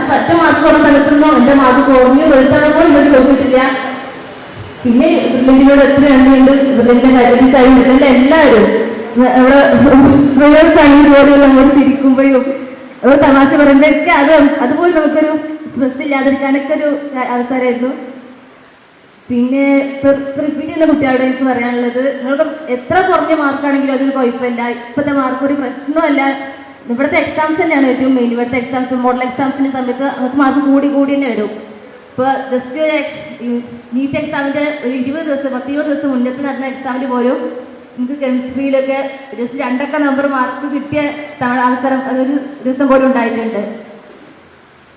പറ്റ മാർക്ക് കുറഞ്ഞ സ്ഥലത്തുനിന്നോ എൻ്റെ മാർക്ക് കുറഞ്ഞ് ഒരു തവണ പോലും ഇങ്ങോട്ട് നോക്കിയിട്ടില്ല. പിന്നെ ബ്രില്ലിനോട് എത്ര നന്ദിയുണ്ട്. ബ്രില്ലിന്റെ ഫാക്കൽറ്റീസ് ആയിട്ട് എല്ലാവരും അവിടെ പോലെയുള്ള അങ്ങോട്ട് ചിരിക്കുമ്പോഴും ഒരു തമാശ പറയുമ്പോഴൊക്കെ അതുപോലെ നമുക്കൊരു സ്ട്രെസ് ഇല്ലാതിരിക്കാനൊക്കെ ഒരു അവസരമായിരുന്നു. പിന്നെ റിപ്പീറ്റ് ചെയ്യുന്ന കുട്ടികളോട് എനിക്ക് പറയാനുള്ളത്, നിങ്ങൾക്ക് എത്ര കുറഞ്ഞ മാർക്കാണെങ്കിലും അതൊരു കുഴപ്പമില്ല. ഇപ്പോഴത്തെ മാർക്ക് ഒരു പ്രശ്നമല്ല. ഇവിടുത്തെ എക്സാംസ് തന്നെയാണ് ഏറ്റവും മെയിൻ. ഇവിടുത്തെ എക്സാംസ് മോഡൽ എക്സാംസിന്റെ സമയത്ത് നമുക്ക് മാർക്ക് കൂടി തന്നെ വരും. ഇപ്പോൾ ജസ്റ്റ് നീറ്റ് എക്സാമിന്റെ 20 ദിവസം 10-20 ദിവസം മുന്നത്ത് നടന്ന എക്സാമിന് പോലും നമുക്ക് കെമിസ്ട്രിയിലൊക്കെ ജസ്റ്റ് 2 നമ്പർ മാർക്ക് കിട്ടിയ അവസരം അതൊരു ദിവസം പോലും ഉണ്ടായിട്ടുണ്ട്.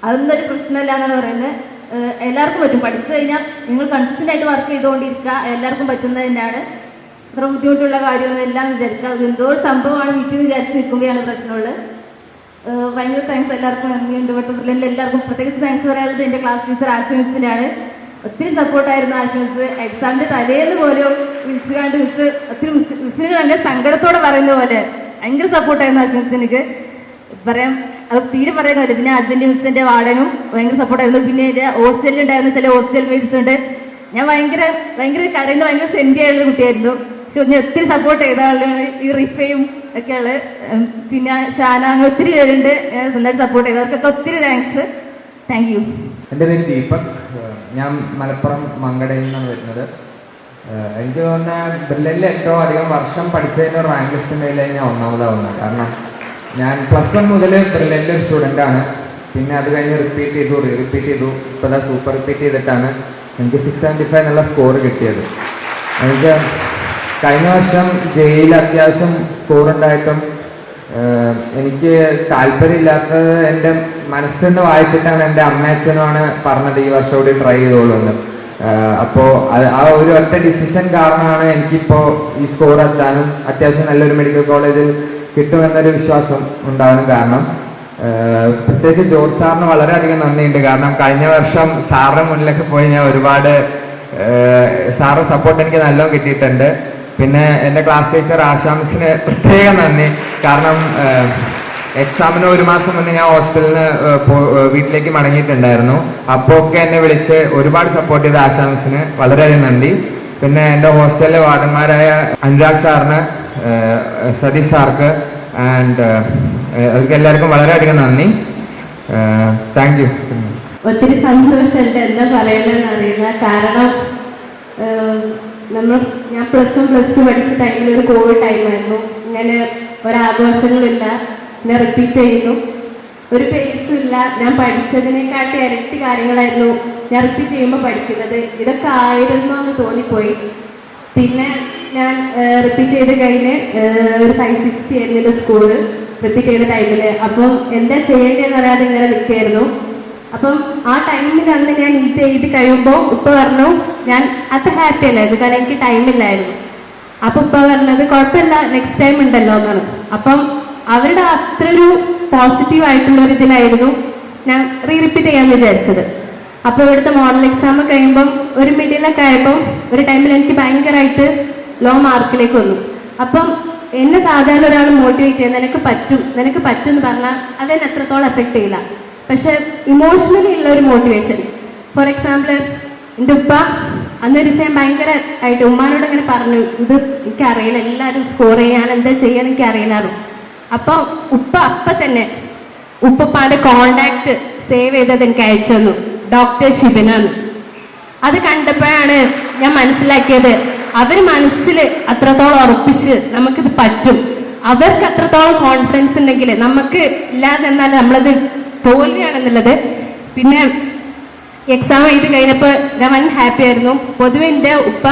അതൊന്നും ഒരു പ്രശ്നമല്ല എന്നാണ് പറയുന്നത്. എല്ലാവർക്കും പറ്റും. പഠിച്ചു കഴിഞ്ഞാൽ നിങ്ങൾ കൺസിസ്റ്റന്റ് ആയിട്ട് വർക്ക് ചെയ്തുകൊണ്ടിരിക്കുക, എല്ലാവർക്കും പറ്റുന്നത് തന്നെയാണ്. അത്ര ബുദ്ധിമുട്ടുള്ള കാര്യമൊന്നും എല്ലാം വിചാരിക്കുക. എന്തോ ഒരു സംഭവമാണ് വീട്ടിൽ വിചാരിച്ച് നിൽക്കുമ്പോഴാണ് പ്രശ്നമുള്ളത്. ഭയങ്കര താങ്ക്സ് എല്ലാവർക്കും. നന്ദിയുണ്ട്. ഇവിടുത്തെ എല്ലാവർക്കും പ്രത്യേകിച്ച് താങ്ക്സ് പറയാനുള്ളത് എൻ്റെ ക്ലാസ് ടീച്ചർ ആശംസിനാണ്. ഒത്തിരി സപ്പോർട്ടായിരുന്നു ആശംസ്. എക്സാമിന്റെ തലേന്ന് പോലും മിസ് കണ്ട് ഒത്തിരി മിസ്സിന് കണ്ട് സങ്കടത്തോടെ പറയുന്ന പോലെ ഭയങ്കര സപ്പോർട്ടായിരുന്നു ആശംസിന്. എനിക്ക് പറയാം അത് തീരെ പറയാൻ കഴിയില്ല. പിന്നെ അർജന്റ് മിസ്സിന്റെ വാർഡനും ഭയങ്കര സപ്പോർട്ടായിരുന്നു. പിന്നെ എൻ്റെ ഹോസ്റ്റലിൽ ഉണ്ടായിരുന്ന ചില ഹോസ്റ്റൽ മേറ്റ്സ് ഉണ്ട്. ഞാൻ ഭയങ്കര കരയുന്ന ഭയങ്കര സെൻറ്റി ആയിട്ടുള്ള കുട്ടിയായിരുന്നു. പക്ഷെ ഞാൻ ഒത്തിരി സപ്പോർട്ട് ചെയ്ത ആളുകളാണ് ഈ റിഫയും ഒക്കെ ഉള്ളത്. പിന്നെ ഷാന, അങ്ങനെ ഒത്തിരി പേരുണ്ട് നന്നായിട്ട് സപ്പോർട്ട് ചെയ്തവർക്കൊക്കെ ഒത്തിരി താങ്ക് യു. എൻ്റെ പേര് ദീപക്. ഞാൻ മലപ്പുറം മങ്കടയിൽ നിന്നാണ് വരുന്നത്. എനിക്ക് തോന്നുന്ന ബ്രില്ലിൽ ഏറ്റവും അധികം വർഷം പഠിച്ചതിൻ്റെ റാങ്ക് ലിസ്റ്റിൻ്റെ ഞാൻ ഒന്നാമതാവുന്നത്. കാരണം ഞാൻ +1 മുതൽ ബ്രില്ലിൻ്റെ ഒരു സ്റ്റുഡൻ്റാണ്. പിന്നെ അത് കഴിഞ്ഞ് റിപ്പീറ്റ് ചെയ്തു. ഇപ്പോൾ അതാ സൂപ്പർ റിപ്പീറ്റ് ചെയ്തിട്ടാണ് എനിക്ക് 675 എന്നുള്ള സ്കോർ കിട്ടിയത്. എനിക്ക് കഴിഞ്ഞ വർഷം ജെയിൽ അത്യാവശ്യം സ്കോർ ഉണ്ടായിട്ടും എനിക്ക് താല്പര്യമില്ലാത്തത് എൻ്റെ മനസ്സിൽ നിന്ന് വായിച്ചിട്ടാണ് എൻ്റെ അമ്മയച്ഛനുമാണ് പറഞ്ഞത് ഈ വർഷം കൂടി ട്രൈ ചെയ്തോളൂ എന്ന്. അപ്പോൾ ആ ഒരു ഒറ്റ ഡിസിഷൻ കാരണമാണ് എനിക്കിപ്പോൾ ഈ സ്കോർ എത്താനും അത്യാവശ്യം നല്ലൊരു മെഡിക്കൽ കോളേജിൽ കിട്ടുമെന്നൊരു വിശ്വാസം ഉണ്ടാകാനും കാരണം. പ്രത്യേകിച്ച് ജോർജ് സാറിന് വളരെയധികം നന്ദിയുണ്ട്. കാരണം കഴിഞ്ഞ വർഷം സാറിന്റെ മുന്നിലൊക്കെ പോയി ഞാൻ ഒരുപാട് സാറ് സപ്പോർട്ട് എനിക്ക് നല്ലോണം കിട്ടിയിട്ടുണ്ട്. പിന്നെ എൻ്റെ ക്ലാസ് ടീച്ചർ ആശാംസിന് പ്രത്യേകം നന്ദി. കാരണം എക്സാമിന് 1 മാസം മുന്നേ ഞാൻ ഹോസ്റ്റലിൽ നിന്ന് വീട്ടിലേക്ക് മടങ്ങിയിട്ടുണ്ടായിരുന്നു. അപ്പോൾ ഒക്കെ എന്നെ വിളിച്ച് ഒരുപാട് സപ്പോർട്ട് ചെയ്ത ആശാ മിസ്സിന് വളരെയധികം നന്ദി. പിന്നെ എൻ്റെ ഹോസ്റ്റലിലെ വാർഡന്മാരായ അനുരാഗ് സാറിന്, സതീഷ് സാർക്ക് ആൻഡ് അവർക്ക് എല്ലാവർക്കും വളരെയധികം നന്ദി. Thank you. ഒത്തിരി സന്തോഷമുണ്ട്, എന്താ പറയണമെന്ന് അറിയില്ല. കാരണം ഞാൻ +1 +2 പഠിച്ച ടൈമിൽ ഒരു കോവിഡ് ടൈമായിരുന്നു. ഇങ്ങനെ ഒരാഘോഷങ്ങളില്ല, ഞാൻ റിപ്പീറ്റ് ചെയ്യുന്നു, ഒരു പേസും ഇല്ല. ഞാൻ പഠിച്ചതിനെക്കാട്ടി ഇരട്ടി കാര്യങ്ങളായിരുന്നു ഞാൻ റിപ്പീറ്റ് ചെയ്യുമ്പോൾ പഠിക്കുന്നത്. ഇതൊക്കെ ആയിരുന്നു എന്ന് തോന്നിപ്പോയി. പിന്നെ ഞാൻ റിപ്പീറ്റ് ചെയ്ത് കഴിഞ്ഞ് ഒരു 560 ആയിരുന്നു സ്കൂള് റിപ്പീറ്റ് ചെയ്ത ടൈമിൽ. അപ്പം എന്താ ചെയ്യേണ്ടതെന്ന് അറിയാതെ ഇങ്ങനെ നിൽക്കുകയായിരുന്നു. അപ്പം ആ ടൈമിൽ അന്ന് ഞാൻ ഇത് എഴുതി കഴിയുമ്പോൾ ഉപ്പ പറഞ്ഞു, ഞാൻ അത് ഹാപ്പി അല്ലായിരുന്നു കാരണം എനിക്ക് ടൈമില്ലായിരുന്നു. അപ്പൊ ഉപ്പ പറഞ്ഞത് കുഴപ്പമില്ല, നെക്സ്റ്റ് ടൈം ഉണ്ടല്ലോ എന്നാണ്. അപ്പം അവരുടെ അത്ര ഒരു പോസിറ്റീവ് ആയിട്ടുള്ള ഒരു ഇതിലായിരുന്നു ഞാൻ റിപ്പീറ്റ് ചെയ്യാൻ വിചാരിച്ചത്. അപ്പൊ ഇവിടുത്തെ മോഡൽ എക്സാം കഴിയുമ്പം ഒരു മിഡിലൊക്കെ ആയപ്പോൾ ഒരു ടൈമിൽ എനിക്ക് ഭയങ്കരമായിട്ട് ലോ മാർക്കിലേക്ക് വന്നു. അപ്പം എന്നെ സാധാരണ ഒരാൾ മോട്ടിവേറ്റ് ചെയ്യുന്നത് നിനക്ക് പറ്റും എന്ന് പറഞ്ഞാൽ അതെന്നെ എത്രത്തോളം എഫക്ട് ചെയ്യില്ല. പക്ഷെ ഇമോഷണലി ഉള്ള ഒരു മോട്ടിവേഷൻ, ഫോർ എക്സാമ്പിൾ എൻ്റെ ഉപ്പ അന്നൊരു ദിവസം ഭയങ്കര ആയിട്ട് ഉമ്മാനോട് ഇങ്ങനെ പറഞ്ഞു, ഇത് എനിക്കറിയില്ല, എല്ലാവരും സ്കോർ ചെയ്യാൻ എന്താ ചെയ്യാൻ എനിക്കറിയില്ലായിരുന്നു. അപ്പൊ ഉപ്പ തന്നെ ഉപ്പപ്പാന്റെ കോണ്ടാക്ട് സേവ് ചെയ്തത് എനിക്ക് അയച്ചു തന്നു, ഡോക്ടർ ഷിബിനാണ്. അത് കണ്ടപ്പോഴാണ് ഞാൻ മനസ്സിലാക്കിയത് അവർ മനസ്സിൽ അത്രത്തോളം ഉറപ്പിച്ച് നമുക്കിത് പറ്റും, അവർക്ക് അത്രത്തോളം കോൺഫിഡൻസ് ഉണ്ടെങ്കിൽ നമുക്ക് ഇല്ലാതെ എന്നാൽ നമ്മളത് തോൽവിയാണെന്നുള്ളത്. പിന്നെ എക്സാം എഴുതി കഴിഞ്ഞപ്പോൾ ഞാൻ വൻ ഹാപ്പി ആയിരുന്നു. പൊതുവെ എൻ്റെ ഉപ്പ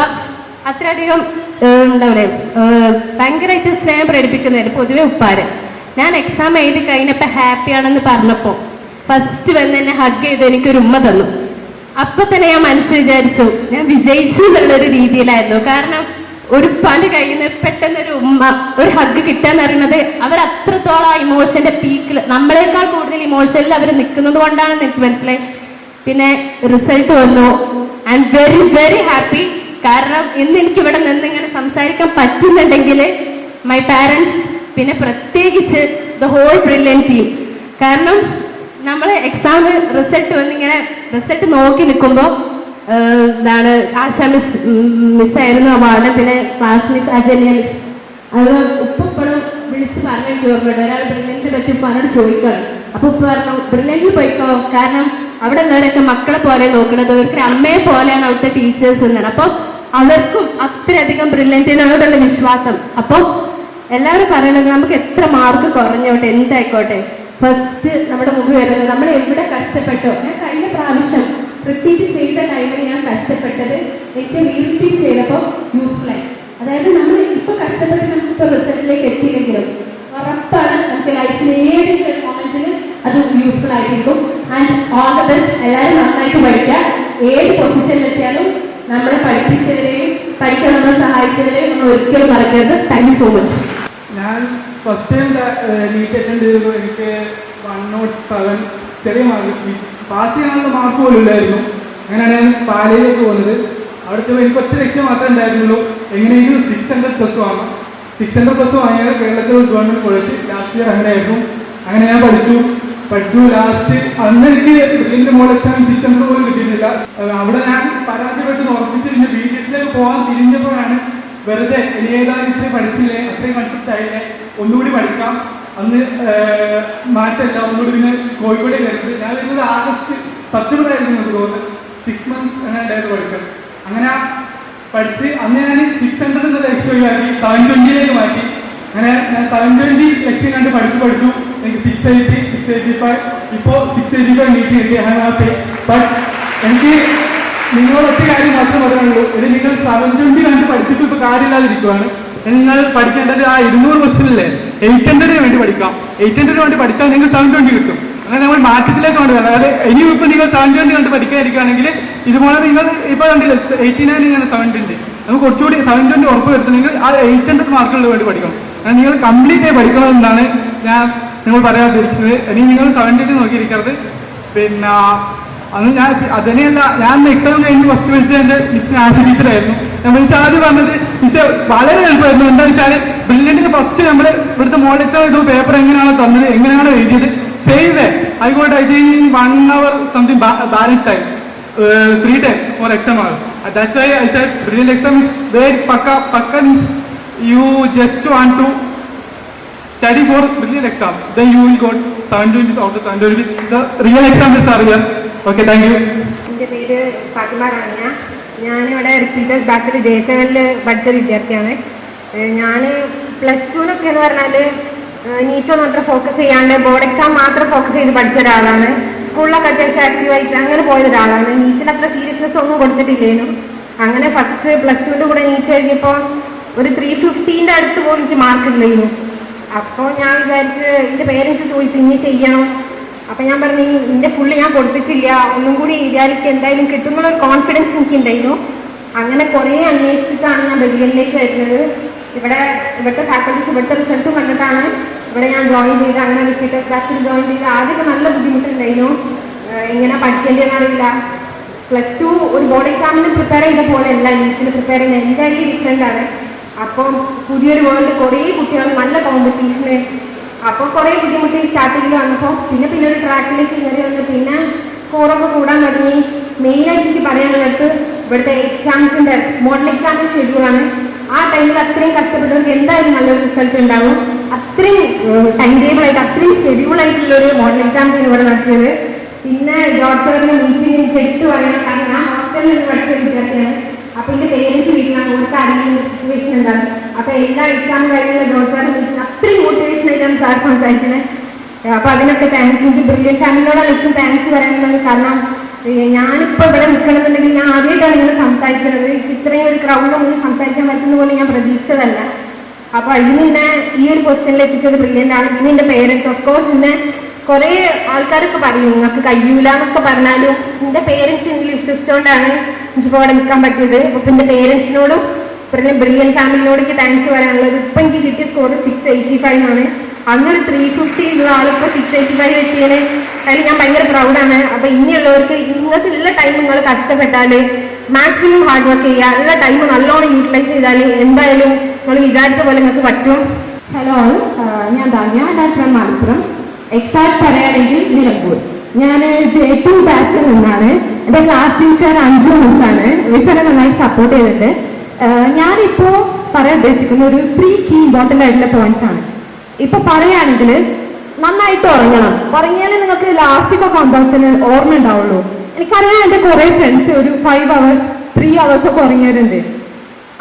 അത്രയധികം എന്താ പറയുക ഭയങ്കരമായിട്ട് സ്നേഹം പ്രകടിപ്പിക്കുന്നതായിരുന്നു പൊതുവെ ഉപ്പാര്. ഞാൻ എക്സാം എഴുതി കഴിഞ്ഞപ്പോൾ ഹാപ്പിയാണെന്ന് പറഞ്ഞപ്പോൾ ഫസ്റ്റ് വന്ന് എന്നെ ഹഗ് ചെയ്ത് എനിക്കൊരു ഉമ്മ തന്നു. അപ്പൊ തന്നെ ഞാൻ മനസ്സിൽ വിചാരിച്ചു ഞാൻ വിജയിച്ചു എന്നുള്ളൊരു രീതിയിലായിരുന്നു. കാരണം ഒരു ഉപ്പാന്റെ കയ്യിൽ നിന്ന് പെട്ടെന്നൊരു ഉമ്മ ഒരു ഹഗ് കിട്ടാന്ന് പറയുന്നത് അവർ അത്രത്തോളം ആ ഇമോഷന്റെ പീക്കിൽ നമ്മളെക്കാൾ കൂടുതൽ ഇമോഷനിൽ അവർ നിൽക്കുന്നത് കൊണ്ടാണെന്ന് എനിക്ക് മനസ്സിലായി. പിന്നെ റിസൾട്ട് വന്നു. I am very very happy. കാരണം ഇന്ന് എനിക്ക് ഇവിടെ നിന്ന് ഇങ്ങനെ സംസാരിക്കാൻ പറ്റുന്നുണ്ടെങ്കിൽ മൈ പാരൻസ്, പിന്നെ പ്രത്യേകിച്ച് ദ ഹോൾ ബ്രില്യൻ ടീം. കാരണം നമ്മൾ എക്സാം റിസൾട്ട് വന്നിങ്ങനെ റിസൾട്ട് നോക്കി നിൽക്കുമ്പോൾ എന്താണ് ആശാ മിസ്സായിരുന്നു അവാർഡ്, പിന്നെ ക്ലാസ് മിസ് അജല്യ മിസ്. അത് ഉപ്പപ്പോഴും വിളിച്ച് പറഞ്ഞു എനിക്ക് ഓർമ്മയുണ്ട്, ഒരാൾ ബ്രില്യൻറ്റിനെ പറ്റി ഉപ്പാനോട് ചോദിക്കണം. അപ്പൊ ഉപ്പ പറഞ്ഞു ബ്രില്യൻറ്റിൽ പോയിക്കോ, കാരണം അവിടെ ഉള്ളവരൊക്കെ മക്കളെ പോലെ നോക്കുന്നത്, അവർക്ക് അമ്മയെ പോലെയാണ് അവിടുത്തെ ടീച്ചേഴ്സ് എന്നാണ്. അപ്പൊ അവർക്കും അത്രയധികം ബ്രില്യൻറ്റിനോടുള്ള വിശ്വാസം. അപ്പൊ എല്ലാവരും പറയുന്നത് നമുക്ക് എത്ര മാർക്ക് കുറഞ്ഞോട്ടെ എന്തായിക്കോട്ടെ, ഫസ്റ്റ് നമ്മുടെ മുമ്പിൽ വരുന്നത് നമ്മൾ എവിടെ കഷ്ടപ്പെട്ടോ. ഞാൻ കഴിഞ്ഞ പ്രാവശ്യം റിപ്പീറ്റ് ചെയ്ത ടൈമിൽ ഞാൻ കഷ്ടപ്പെട്ടത് എനിക്ക് റിപ്പീറ്റ് ചെയ്തപ്പോൾ യൂസ്ഫുള്ളായി. അതായത് നമ്മൾ ഇപ്പൊ കഷ്ടപ്പെട്ട് നമുക്കിപ്പോൾ റിസൾട്ടിലേക്ക് എത്തിയില്ലെങ്കിലും ഉറപ്പാണ് നമുക്ക് ലൈഫിൽ ഏതെങ്കിലും മൊമെന്റിൽ അത് യൂസ്ഫുൾ ആയിരിക്കും. And all the best. എല്ലാവരും നന്നായിട്ട് പഠിക്കുക. ഏത് പൊസിഷനിലെത്തിയാലും നമ്മളെ പഠിപ്പിച്ചവരെയും പഠിക്കാൻ നമ്മളെ സഹായിച്ചവരെയും നമ്മൾ ഒരിക്കലും മറക്കരുത്. Thank you so much. ഞാൻ ഫസ്റ്റ് ടൈം നീറ്റ് അറ്റൻഡ് ചെയ്തപ്പോൾ എനിക്ക് 107 ചെറിയ മാർക്ക്, പാസ് ചെയ്യാനുള്ള മാർക്ക് പോലും ഇല്ലായിരുന്നു. അങ്ങനെയാണ് ഞാൻ പാലയിലേക്ക് പോകുന്നത്. അവിടുത്തെ എനിക്ക് 1 ലക്ഷം മാത്രമേ ഉണ്ടായിരുന്നുള്ളൂ, എങ്ങനെയെങ്കിലും 600+ വാങ്ങാം. 600+ വാങ്ങിയാൽ കേരളത്തിൽ ഗവൺമെന്റ് കോളേജ് ലാസ്റ്റ് ഇയർ അങ്ങനെയായിരുന്നു. അങ്ങനെ ഞാൻ പഠിച്ചു. ലാസ്റ്റ് അന്ന് എനിക്ക് ഇതിന്റെ മോൾ എക്സാം 600 പോലും കിട്ടിയിട്ടില്ല. അവിടെ ഞാൻ പരാജയപ്പെട്ട് ഉറപ്പിച്ച് പിന്നെ BTS പോകാൻ തിരിഞ്ഞപ്പോഴാണ് വെറുതെ ഇനി ഏതായാലും ഇത്രയും പഠിച്ചില്ലേ, അത്രയും കൺസെപ്റ്റ് ആയില്ലേ, ഒന്നുകൂടി പഠിക്കാം, അന്ന് മാറ്റല്ല, ഒന്നുകൂടി പിന്നെ കോഴിക്കോട് കയറുന്നത്. ഞാൻ വരുന്നത് ആഗസ്റ്റ് 10 തോന്നുന്നു, 6 months ഉണ്ടായിരുന്നു പഠിക്കാൻ. അങ്ങനെ പഠിച്ച് അന്ന് ഞാൻ 600 എന്ന ലക്ഷ്യം ഒഴിവാക്കി 720 മാറ്റി. അങ്ങനെ ഞാൻ 720 ലക്ഷ്യം കണ്ട് പഠിച്ചു. എനിക്ക് 680, 685, ഇപ്പോൾ 685 നീട്ടി കിട്ടി. ബട്ട് എനിക്ക് നിങ്ങളോട് ഒറ്റ കാര്യം മാത്രമേ പറയാനുള്ളൂ, ഇത് നിങ്ങൾ 720 കണ്ട് പഠിച്ചിട്ട് ഇപ്പോൾ കാര്യമില്ലാതിരിക്കുവാണ്. നിങ്ങൾ പഠിക്കേണ്ടത് ആ 200 ക്വസ്റ്റ്യനില്ലേ 800 വേണ്ടി പഠിക്കാം. 800 വേണ്ടി പഠിച്ചാൽ നിങ്ങൾ 720 കിട്ടും. അങ്ങനെ നമ്മൾ മാറ്റത്തിലേക്ക് കൊണ്ടുവരണം. അതായത് ഇനിയും ഇപ്പം നിങ്ങൾ 720 കണ്ട് പഠിക്കാതിരിക്കുകയാണെങ്കിൽ ഇതുപോലെ നിങ്ങൾ ഇപ്പോൾ കണ്ടില്ല 89 ഇങ്ങനെ 720, നമുക്ക് കുറച്ചുകൂടി 720 ഉറപ്പ് വരുത്തണമെങ്കിൽ ആ 800 മാർക്കുള്ള വേണ്ടി പഠിക്കണം. അങ്ങനെ നിങ്ങൾ കംപ്ലീറ്റ് ആയി പഠിക്കണമെന്നാണ് ഞാൻ നിങ്ങൾ പറയാതിരിക്കുന്നത്. ഇനി നിങ്ങൾ 720 നോക്കിയിരിക്കരുത്. പിന്നെ അന്ന് ഞാൻ അതിനെയല്ല, ഞാൻ എക്സാം കഴിഞ്ഞ് ഫസ്റ്റ് വിളിച്ചത് എൻ്റെ മിസ്സിന് ആശ ടീച്ചറായിരുന്നു. ഞാൻ വിളിച്ച് ആദ്യം പറഞ്ഞത് മിസ്സേ വളരെ എളുപ്പമായിരുന്നു. എന്താണെന്ന് വെച്ചാൽ ബ്രില്യൻറ്റിന് ഫസ്റ്റ് നമ്മൾ ഇവിടുത്തെ മോഡൽ എക്സാം എഴുതുമ്പോൾ പേപ്പർ എങ്ങനെയാണ് തന്നത്, എങ്ങനെയാണ് എഴുതിയത്, same way I got I think 1 hour something balance time free time for exam ആണ്. That's why I said brilliant exam is very പക്ക means you just want to study for brilliant exam, then you will got 720 out of 720. The real exam is are here. Okay, thank you. എൻ്റെ പേര് ഫാത്തിമ റാണിയ. ഞാനിവിടെ repeaters ബാച്ചിൽ JSL പഠിച്ച വിദ്യാർത്ഥിയാണ്. ഞാൻ +2 എന്ന് പറഞ്ഞാൽ നീറ്റൊന്നും അത്ര ഫോക്കസ് ചെയ്യാണ്ട് ബോർഡ് എക്സാം മാത്രം ഫോക്കസ് ചെയ്ത് പഠിച്ച ഒരാളാണ്. സ്കൂളിലൊക്കെ അത്യാവശ്യം ആക്റ്റീവായിട്ട് അങ്ങനെ പോയ ഒരാളാണ്. നീറ്റിൽ അത്ര സീരിയസ്നെസ് ഒന്നും കൊടുത്തിട്ടില്ലേനു. അങ്ങനെ ഫസ്റ്റ് +2 കൂടെ നീറ്റ് എഴുതിയപ്പോൾ ഒരു 350 അടുത്ത് പോലും എനിക്ക് മാർക്ക് ഇല്ലായിരുന്നു. അപ്പോൾ ഞാൻ വിചാരിച്ച് എൻ്റെ പേരൻസ് ചോദിച്ചു ഇനി ചെയ്യണം. അപ്പം ഞാൻ പറഞ്ഞു ഇതിൻ്റെ ഫുള്ള് ഞാൻ കൊടുത്തിട്ടില്ല, ഒന്നും കൂടി എഴുതിയാലേക്ക് എന്തായാലും കിട്ടുന്നുള്ളൊരു കോൺഫിഡൻസ് എനിക്കുണ്ടായിരുന്നു. അങ്ങനെ കുറേ അന്വേഷിച്ചിട്ടാണ് ഞാൻ ബ്രില്യൻറ്റിലേക്ക് വരുന്നത്. ഇവിടുത്തെ ഫാക്കൽറ്റീസ് ഇവിടുത്തെ റിസൾട്ടും കണ്ടിട്ടാണ് ഇവിടെ ഞാൻ ജോയിൻ ചെയ്ത്. അങ്ങനെ റിപ്പീറ്റേഴ്സ് ബാച്ചിൽ ജോയിൻ ചെയ്ത് ആദ്യമൊക്കെ നല്ല ബുദ്ധിമുട്ടുണ്ടായിരുന്നു. എങ്ങനെ പഠിക്കേണ്ടതെന്ന് അറിയില്ല. +2 ഒരു ബോർഡ് എക്സാമിന് പ്രിപ്പയർ ചെയ്ത പോലെ അല്ല നീറ്റിന് പ്രിപ്പയർ ചെയ്യുന്നത്, എന്തായാലും ഡിഫറെൻ്റ് ആണ്. അപ്പം പുതിയൊരു വേൾഡ്, കുറേ കുട്ടികൾ, നല്ല കോമ്പറ്റീഷന്. അപ്പോൾ കുറേ ബുദ്ധിമുട്ടി സ്റ്റാർട്ടിങ്ങിൽ വന്നപ്പോൾ പിന്നെ ഒരു ട്രാക്കിലേക്ക് കയറി വന്ന് പിന്നെ സ്കോറൊക്കെ കൂടാൻ തുടങ്ങി. മെയിനായിട്ട് എനിക്ക് പറയാനുള്ളത് ഇവിടുത്തെ എക്സാംസിൻ്റെ മോഡൽ എക്സാമിൻ്റെ ഷെഡ്യൂളാണ്. ആ ടൈമിൽ അത്രയും കഷ്ടപ്പെട്ടവർക്ക് എന്തായാലും നല്ലൊരു റിസൾട്ട് ഉണ്ടാവും. അത്രയും ടൈം ടേബിളായിട്ട് അത്രയും ഷെഡ്യൂളായിട്ടുള്ളൊരു മോഡൽ എക്സാംസാണ് ഇവിടെ നടത്തിയത്. പിന്നെ ജോർജ് സാറിൻ്റെ മീറ്റിംഗ് എനിക്ക് എടുത്തു പറയണം, കാരണം ഞാൻ ഹോസ്റ്റലിൽ നിന്ന് പഠിച്ച വിദ്യാർത്ഥിയാണ്. അപ്പോൾ എൻ്റെ പേരൻസ് വീട്ടിലാണ്, കൊടുത്ത അറിയുന്ന സിറ്റുവേഷൻ എന്താണ്. അപ്പോൾ എല്ലാ എക്സാം കഴിഞ്ഞുള്ള ജോർജ് സാറിൻ്റെ മീറ്റിംഗ് അത്രയും മോട്ടിവേഷൻ ആയിട്ടാണ് സാർ സംസാരിക്കുന്നത്. അപ്പോൾ അതിനൊക്കെ താങ്ക്സ്. എനിക്ക് ബ്രില്യൻറ്റ് ഫാമിലിയോടാണ് ഏറ്റവും താങ്ക്സ് പറയാനുള്ളത്. കാരണം ഞാനിപ്പോൾ ഇവിടെ നിൽക്കണമെന്നുണ്ടെങ്കിൽ ഞാൻ ആദ്യമായിട്ടാണ് ഇങ്ങനെ സംസാരിക്കുന്നത്. ഇത്രയും ഒരു ക്രൗഡിന് മുന്നിൽ സംസാരിക്കാൻ പറ്റുന്ന പോലെ ഞാൻ പ്രതീക്ഷിച്ചതല്ല. അപ്പോൾ ഇതിനെ ഈ ഒരു പൊസിഷനിൽ എത്തിച്ചത് ബ്രില്യൻ്റ് ആണ്. പിന്നെ എൻ്റെ പേരൻസ് ഓഫ് കോഴ്സ് പിന്നെ കുറേ ആൾക്കാരൊക്കെ പറയും നിങ്ങൾക്ക് കഴിയൂല എന്നൊക്കെ പറഞ്ഞാലും എൻ്റെ പേരൻസ് എന്നിൽ വിശ്വസിച്ചുകൊണ്ടാണ് എനിക്കിപ്പോൾ അവിടെ നിൽക്കാൻ പറ്റിയത്. അപ്പോൾ എൻ്റെ പേരൻസിനോടും പിന്നെ ബ്രില്യൻറ്റ് ഫാമിലിയോടേക്ക് താങ്ക്സ് പറയാനുള്ളത്. ഇപ്പം എനിക്ക് കിട്ടിയ സ്കോർ 685 ആണ്. അന്നൊരു 350 ഉള്ള ആളിപ്പോൾ 685 വെച്ചതിന് അതിൽ ഞാൻ ഭയങ്കര പ്രൗഡാണ്. അപ്പോൾ ഇനിയുള്ളവർക്ക് നിങ്ങൾക്കുള്ള ടൈം നിങ്ങൾ കഷ്ടപ്പെട്ടാൽ മാക്സിമം ഹാർഡ് വർക്ക് ചെയ്യുക, ഉള്ള ടൈം നല്ലോണം യൂട്ടിലൈസ് ചെയ്താൽ എന്തായാലും നിങ്ങൾ വിചാരിച്ച പോലെ നിങ്ങൾക്ക് പറ്റും. ഹലോ, ഞാൻ ധാന്യ, ഞാൻ ഫ്രം മലപ്പുറം. എക്സാക്ട് പറയുകയാണെങ്കിൽ നിലമ്പൂർ. ഞാൻ J2 ബാച്ചിൽ നിന്നാണ്. എൻ്റെ ക്ലാസ് ടീച്ചർ 5 മിസ്സാണ്. മിസ്സെന്നെ നന്നായി സപ്പോർട്ട് ചെയ്തിട്ടുണ്ട്. ഞാനിപ്പോൾ പറയാൻ ഉദ്ദേശിക്കുന്ന ഒരു 3 കീ ഇമ്പോർട്ടൻ്റ് ആയിട്ടുള്ള പോയിന്റ്സ് ആണ്. ഇപ്പൊ പറയുകയാണെങ്കിൽ നന്നായിട്ട് ഉറങ്ങണം. ഉറങ്ങിയാലേ നിങ്ങൾക്ക് ലാസ്റ്റിക്കൊക്കെ ആകുമ്പോഴത്തേന് ഓർമ്മ ഉണ്ടാവുള്ളൂ. എനിക്കറിയാം എൻ്റെ കുറേ ഫ്രണ്ട്സ് ഒരു 5 hours 3 hours ഒക്കെ ഉറങ്ങിയവരുണ്ട്.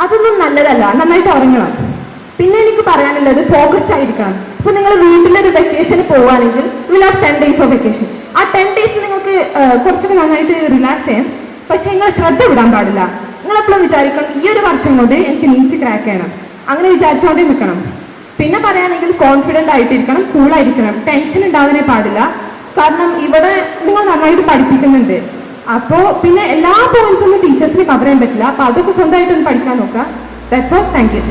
അതൊന്നും നല്ലതല്ല. നന്നായിട്ട് ഉറങ്ങണം. പിന്നെ എനിക്ക് പറയാനുള്ളത് ഫോക്കസ്ഡ് ആയിരിക്കണം. ഇപ്പൊ നിങ്ങൾ വീട്ടിലൊരു വെക്കേഷന് പോവുകയാണെങ്കിൽ will have 10 days of vacation. ആ 10 days നിങ്ങൾക്ക് കുറച്ചൊക്കെ നന്നായിട്ട് റിലാക്സ് ചെയ്യാം. പക്ഷെ നിങ്ങൾ ശ്രദ്ധ വിടാൻ പാടില്ല. നിങ്ങളെപ്പോഴും വിചാരിക്കണം ഈ ഒരു വർഷം കൊണ്ട് എനിക്ക് നീറ്റ് ക്രാക്ക് ചെയ്യണം, അങ്ങനെ വിചാരിച്ചുകൊണ്ടേ നിൽക്കണം. പിന്നെ പറയുകയാണെങ്കിൽ കോൺഫിഡൻ്റ് ആയിട്ടിരിക്കണം, കൂളായിരിക്കണം, ടെൻഷൻ ഉണ്ടാവാനേ പാടില്ല. കാരണം ഇവിടെ നിങ്ങൾ നന്നായിട്ട് പഠിപ്പിക്കുന്നുണ്ട്. അപ്പോൾ പിന്നെ എല്ലാ പോയിന്റ്സും ടീച്ചേഴ്സിന് കവർ ചെയ്യാൻ പറ്റില്ല. അപ്പോൾ അതൊക്കെ സ്വന്തമായിട്ടൊന്ന് പഠിക്കാൻ നോക്കുക. That's all. Thank you.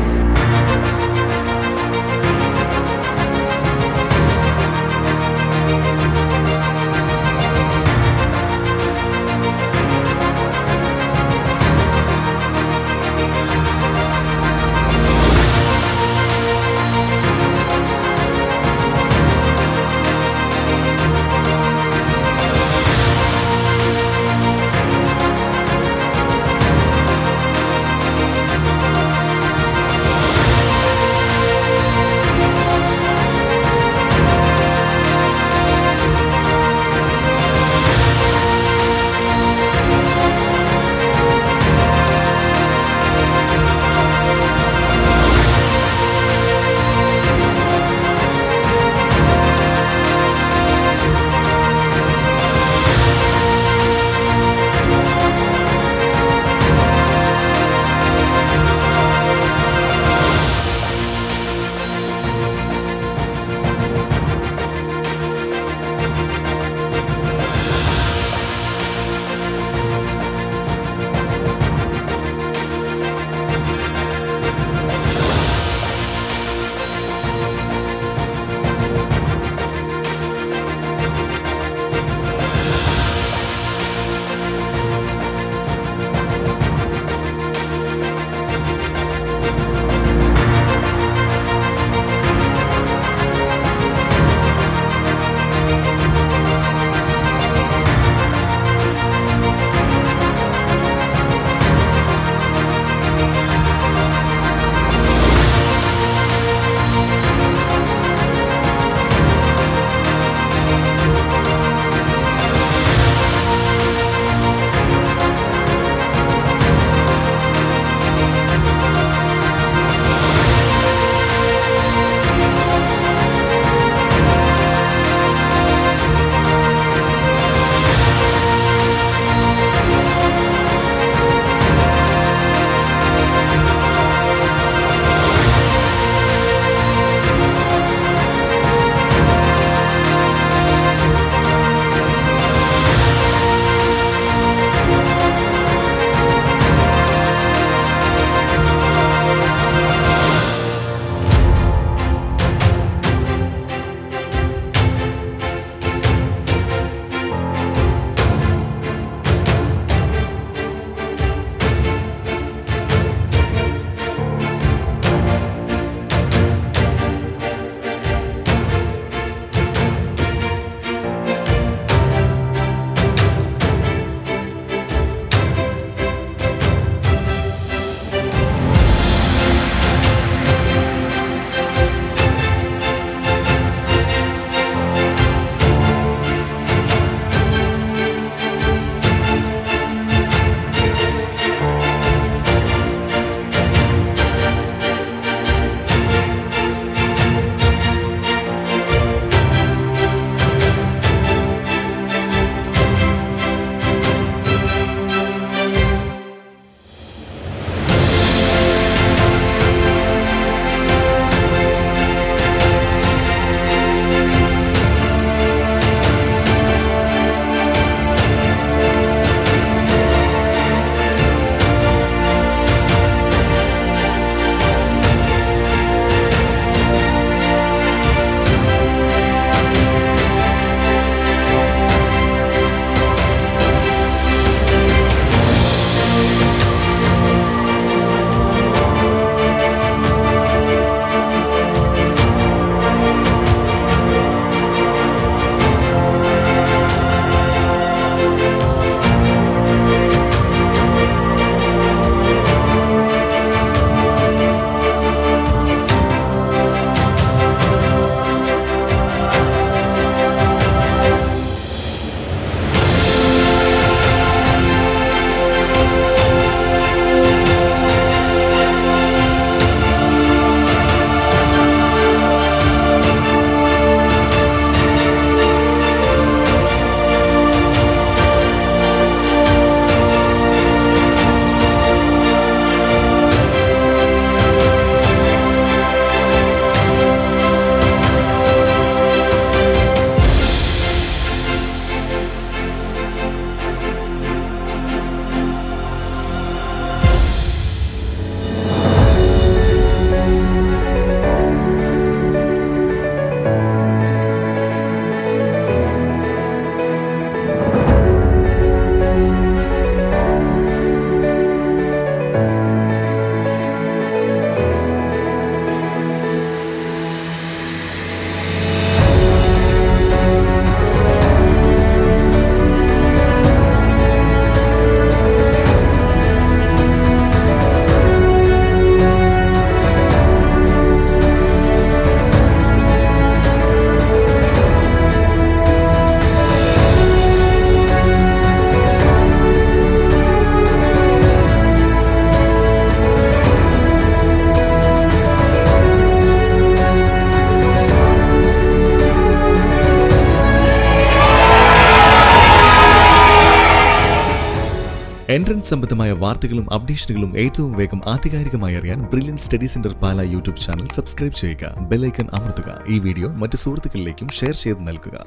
Entrance സംബന്ധമായ വാർത്തകളും അപ്ഡേഷനുകളും ഏറ്റവും വേഗം ആധികാരികമായി അറിയാൻ ബ്രില്യൻ സ്റ്റഡി സെന്റർ പാല യൂട്യൂബ് ചാനൽ സബ്സ്ക്രൈബ് ചെയ്യുക. ബെൽ ഐക്കൺ അമർത്തുക. ഈ വീഡിയോ മറ്റ് സുഹൃത്തുക്കളിലേക്കും ഷെയർ ചെയ്ത് നൽകുക.